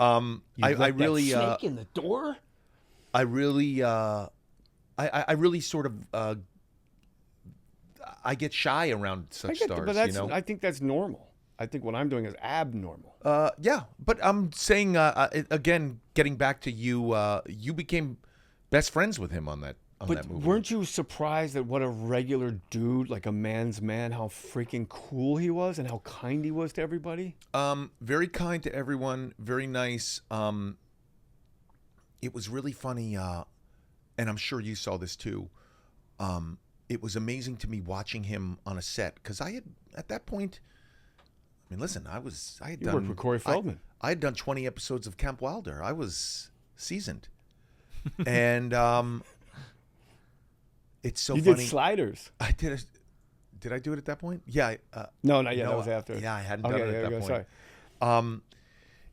I really snake in the door. I really sort of I get shy around such stars. But you know? I think that's normal. I think what I'm doing is abnormal. Yeah, but I'm saying again, getting back to you, you became best friends with him on that movie. Weren't you surprised at what a regular dude, like a man's man, how freaking cool he was and how kind he was to everybody? Very kind to everyone, very nice. It was really funny, and I'm sure you saw this too. It was amazing to me watching him on a set because I had at that point. I mean, listen, You worked with Corey Feldman. I had done 20 episodes of Camp Wilder. I was seasoned, and it's so funny. You did Sliders. I did. Did I do it at that point? Yeah. No, not yet. That was after. Yeah, I hadn't done it at that point. Sorry.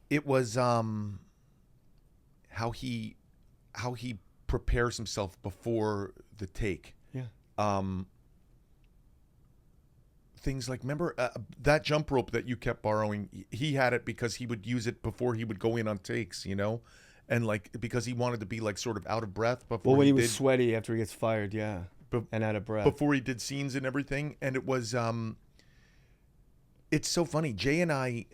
It was how he prepares himself before the take. Yeah. Things like, remember that jump rope that you kept borrowing? He had it because he would use it before he would go in on takes, you know, and like because he wanted to be like sort of out of breath before. Well, when he was sweaty after he gets fired, and out of breath before he did scenes and everything, and it was it's so funny. Jay and I,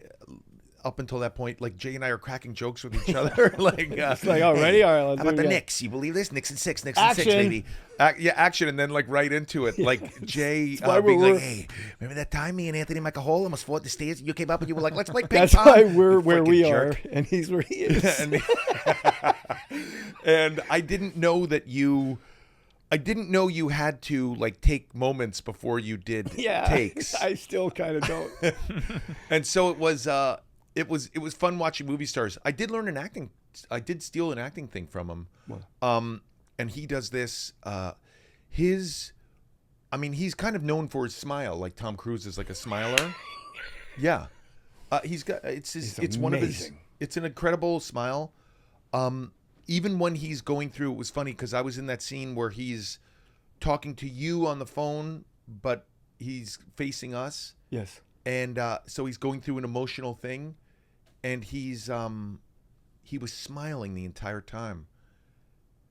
up until that point, like Jay and I are cracking jokes with each other, like it's like, oh, ready? All right, let's how about the it. Knicks? You believe this? Knicks and six, action. baby. Action, and then like right into it, like Jay being like, "Hey, remember that time me and Anthony Michael almost fought the stairs? You came up and you were like, let's play ping pong." That's why we're where we jerk. are, and he's where he is. And I didn't know that you had to like take moments before you did takes. I still kind of don't. And so it was fun watching movie stars. I did steal an acting thing from him. What? And he does this he's kind of known for his smile, like Tom Cruise is like a smiler. Yeah. It's one of his, it's an incredible smile. Even when he's going through, it was funny because I was in that scene where he's talking to you on the phone, but he's facing us. Yes. And so he's going through an emotional thing, and he was smiling the entire time.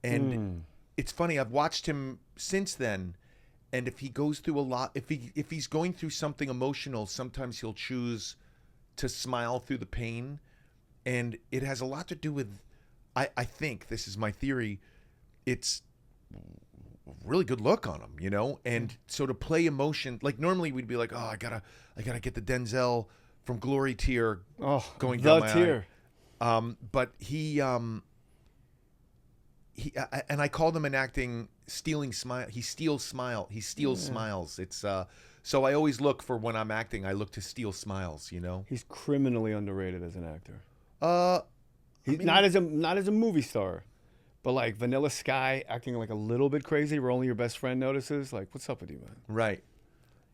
And it's funny, I've watched him since then, and if he goes through a lot, if he's going through something emotional, sometimes he'll choose to smile through the pain, and it has a lot to do with, I think, this is my theory, it's a really good look on him, you know? And so to play emotion, like normally we'd be like, oh, I gotta get the Denzel from Glory tear going down my tear. Eye. But he and I call them in acting stealing smile. He steals smiles. It's so I always look for, when I'm acting, I look to steal smiles, you know? He's criminally underrated as an actor. He's not as a movie star, but like Vanilla Sky acting like a little bit crazy where only your best friend notices. Like, what's up with you, man? Right.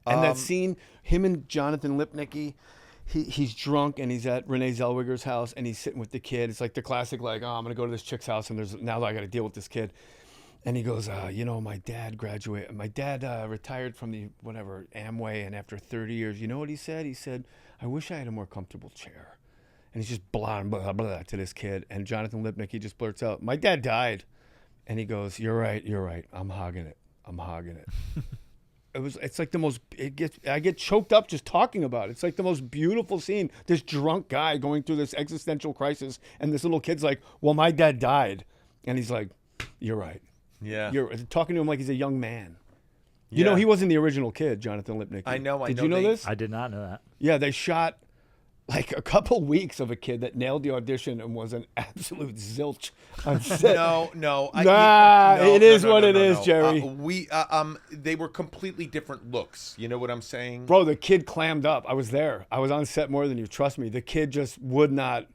And that scene, him and Jonathan Lipnicki, he's drunk and he's at Renee Zellweger's house and he's sitting with the kid. It's like the classic, like, oh, I'm going to go to this chick's house and now I got to deal with this kid. And he goes, my dad graduated. My dad retired from the Amway, and after 30 years, you know what he said? He said, I wish I had a more comfortable chair. And he's just blah, blah, blah to this kid. And Jonathan Lipnicki just blurts out, my dad died. And he goes, you're right. I'm hogging it. It's like the most, I get choked up just talking about it. It's like the most beautiful scene. This drunk guy going through this existential crisis, and this little kid's like, well, my dad died. And he's like, you're right. Yeah. You're talking to him like he's a young man. You know, he wasn't the original kid, Jonathan Lipnicki. I know. Did you know this? I did not know that. Yeah, they shot like a couple weeks of a kid that nailed the audition and was an absolute zilch on set. No. It is what it is, Jerry. They were completely different looks. You know what I'm saying? Bro, the kid clammed up. I was there. I was on set more than you. Trust me. The kid just would not.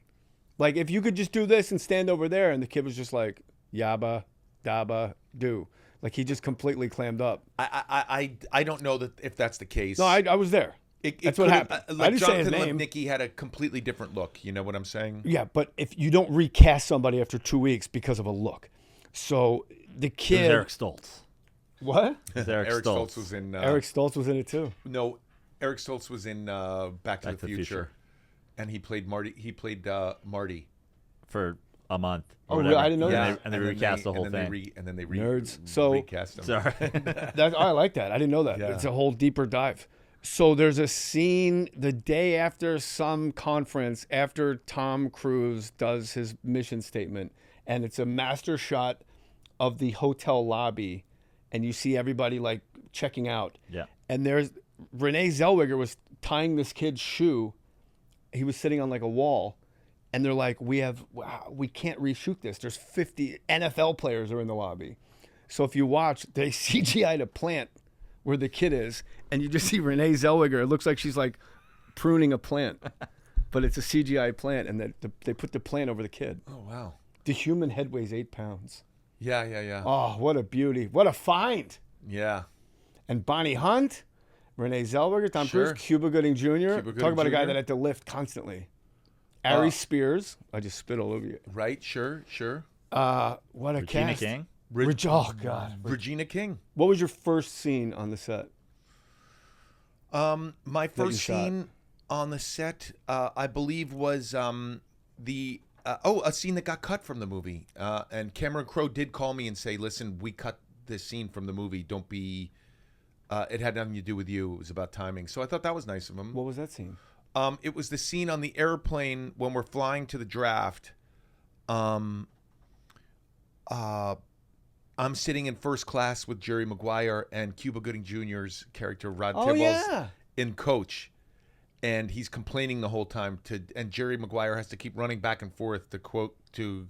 Like, if you could just do this and stand over there, and the kid was just like, yabba, dabba, do. Like, he just completely clammed up. I don't know that if that's the case. No, I was there. That's what happened. Like I didn't say his Jonathan name. Lipnicki had a completely different look. You know what I'm saying? Yeah, but if you don't recast somebody after 2 weeks because of a look. So the kid. It was Eric Stoltz. What? Eric Stoltz was in. Eric Stoltz was in it too. No, Eric Stoltz was in Back to the Future, and he played Marty. He played Marty for a month. Oh, really? I didn't know that. And they recast the whole thing. And then they nerds. So recast him. Sorry. I like that. I didn't know that. Yeah. It's a whole deeper dive. So there's a scene the day after some conference, after Tom Cruise does his mission statement, and it's a master shot of the hotel lobby, and you see everybody like checking out. Yeah. And there's Renee Zellweger was tying this kid's shoe. He was sitting on like a wall, and they're like, we can't reshoot this. There's 50 NFL players are in the lobby. So if you watch, they CGI'd a plant where the kid is, and you just see Renee Zellweger. It looks like she's like pruning a plant, but it's a CGI plant, and they put the plant over the kid. Oh, wow. The human head weighs 8 pounds. Yeah. Oh, what a beauty. What a find. Yeah. And Bonnie Hunt, Renee Zellweger, Tom Cruise, Cuba Gooding Jr. Talk about a guy that had to lift constantly. Ari Spears. I just spit all over you. Right, sure. What a Regina cast. King? Oh, God. Regina King. What was your first scene on the set? My first scene on the set, I believe, was a scene that got cut from the movie. And Cameron Crowe did call me and say, listen, we cut this scene from the movie. Don't be... it had nothing to do with you. It was about timing. So I thought that was nice of him. What was that scene? It was the scene on the airplane when we're flying to the draft. I'm sitting in first class with Jerry Maguire and Cuba Gooding Jr.'s character Rod Tibble's in coach, and he's complaining the whole time and Jerry Maguire has to keep running back and forth to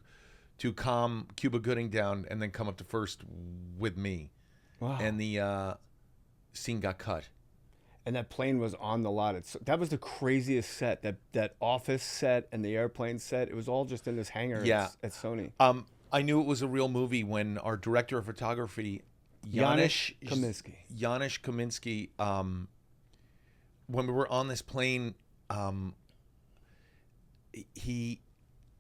to calm Cuba Gooding down and then come up to first with me. Wow. And the scene got cut. And that plane was on the lot. That was the craziest set. That office set and the airplane set. It was all just in this hangar at Sony. I knew it was a real movie when our director of photography, Janusz Kaminski, when we were on this plane, he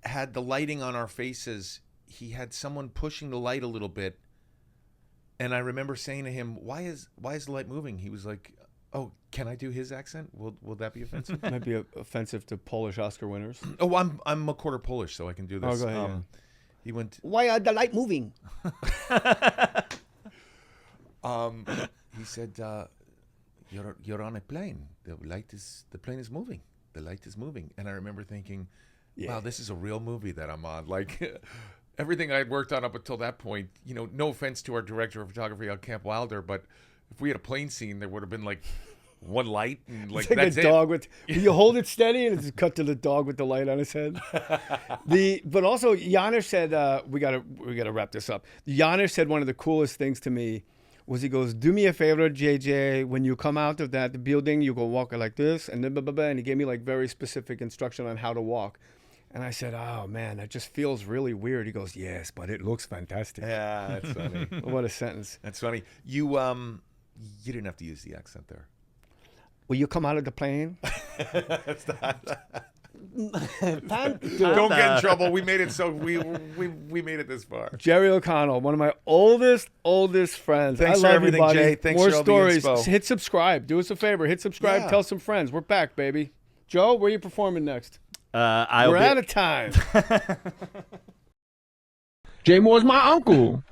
had the lighting on our faces. He had someone pushing the light a little bit. And I remember saying to him, why is the light moving? He was like, oh, can I do his accent? Will that be offensive? Might be offensive to Polish Oscar winners. Oh, I'm a quarter Polish, so I can do this. Oh, go ahead. He went, why are the light moving? He said, you're on a plane. The plane is moving. The light is moving. And I remember thinking, wow, this is a real movie that I'm on. Like everything I had worked on up until that point, no offense to our director of photography on Camp Wilder, but if we had a plane scene, there would have been like one light and like that's a dog with. You hold it steady and it's cut to the dog with the light on his head. But also Janusz said, we gotta wrap this up. Janusz said one of the coolest things to me was he goes, do me a favor, JJ, when you come out of the building, you go walk like this, and then blah, blah, blah, and he gave me like very specific instruction on how to walk. And I said, oh, man, that just feels really weird. He goes, yes, but it looks fantastic. Yeah, that's funny. What a sentence. That's funny. You didn't have to use the accent there. Will you come out of the plane? That's not... Don't get in trouble. We made it so we made it this far. Jerry O'Connell, one of my oldest friends. Thanks I for love everything, you, buddy. Jay. Thanks More for all stories. the inspo. Hit subscribe. Do us a favor. Hit subscribe. Yeah. Tell some friends. We're back, baby. Joe, where are you performing next? We're out of time. Jay Moore's my uncle.